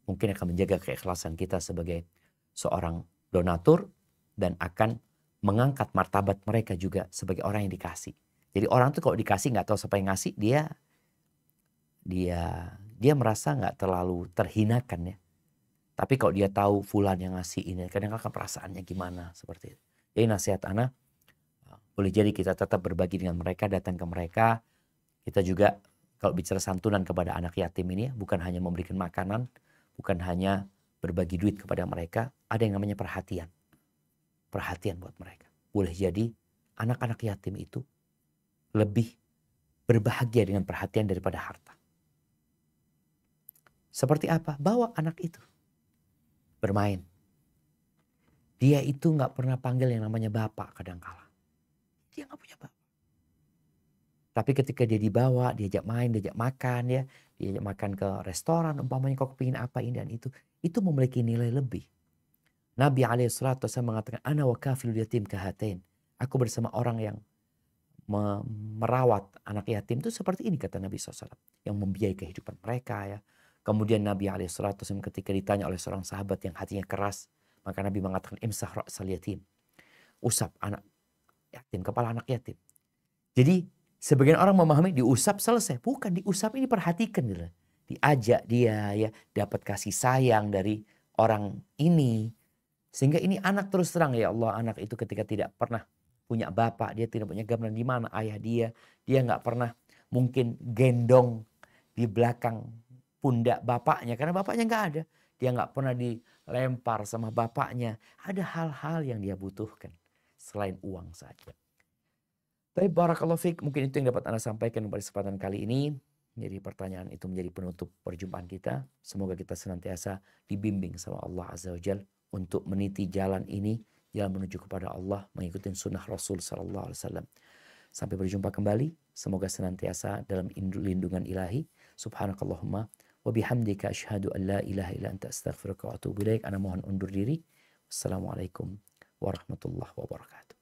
A: mungkin akan menjaga keikhlasan kita sebagai seorang donatur dan akan mengangkat martabat mereka juga sebagai orang yang dikasih. Jadi orang tuh kalau dikasih nggak tahu siapa yang ngasih, dia merasa nggak terlalu terhinakan, ya. Tapi kalau dia tahu fulan yang ngasih ini, kadang-kadang perasaannya gimana seperti itu. Jadi nasihat ana, boleh jadi kita tetap berbagi dengan mereka, datang ke mereka. Kita juga kalau bicara santunan kepada anak yatim ini, bukan hanya memberikan makanan, bukan hanya berbagi duit kepada mereka, ada yang namanya perhatian. Perhatian buat mereka. Boleh jadi anak-anak yatim itu lebih berbahagia dengan perhatian daripada harta. Seperti apa? Bawa anak itu bermain. Dia itu nggak pernah panggil yang namanya bapak kadangkala. Dia nggak punya bapak. Tapi ketika dia dibawa, diajak main, diajak makan, ya, diajak makan ke restoran, umpamanya kau kepingin apa ini dan itu memiliki nilai lebih. Nabi alaihissalatu wassalam mengatakan, ana wa kafilul yatim kahatain. Aku bersama orang yang merawat anak yatim itu seperti ini, kata Nabi SAW. Yang membiayai kehidupan mereka, ya. Kemudian Nabi alaihissalatu wassalam ketika ditanya oleh seorang sahabat yang hatinya keras, maka Nabi mengatakan, imsah ra'sal yatim. Usap anak yatim, kepala anak yatim. Jadi sebagian orang memahami diusap selesai. Bukan, diusap ini perhatikan gitu. Diajak dia, ya, dapat kasih sayang dari orang ini. Sehingga ini anak terus terang, ya Allah, anak itu ketika tidak pernah punya bapak, dia tidak punya gambaran di mana ayah dia nggak pernah mungkin gendong di belakang pundak bapaknya karena bapaknya nggak ada. Dia nggak pernah dilempar sama bapaknya. Ada hal-hal yang dia butuhkan selain uang saja. Tapi barakallahu fiik, mungkin itu yang dapat Anda sampaikan pada kesempatan kali ini. Jadi pertanyaan itu menjadi penutup perjumpaan kita. Semoga kita senantiasa dibimbing sama Allah Azza wa Jalla untuk meniti jalan ini, jalan menuju kepada Allah, mengikuti sunnah Rasul Sallallahu Alaihi Wasallam. Sampai berjumpa kembali. Semoga senantiasa dalam lindungan ilahi. Subhanakallahumma wa bihamdika asyhadu an la ilaha illa anta astaghfiruka wa atubu ilaik. Ana mohon undur diri. Wassalamualaikum warahmatullahi wabarakatuh.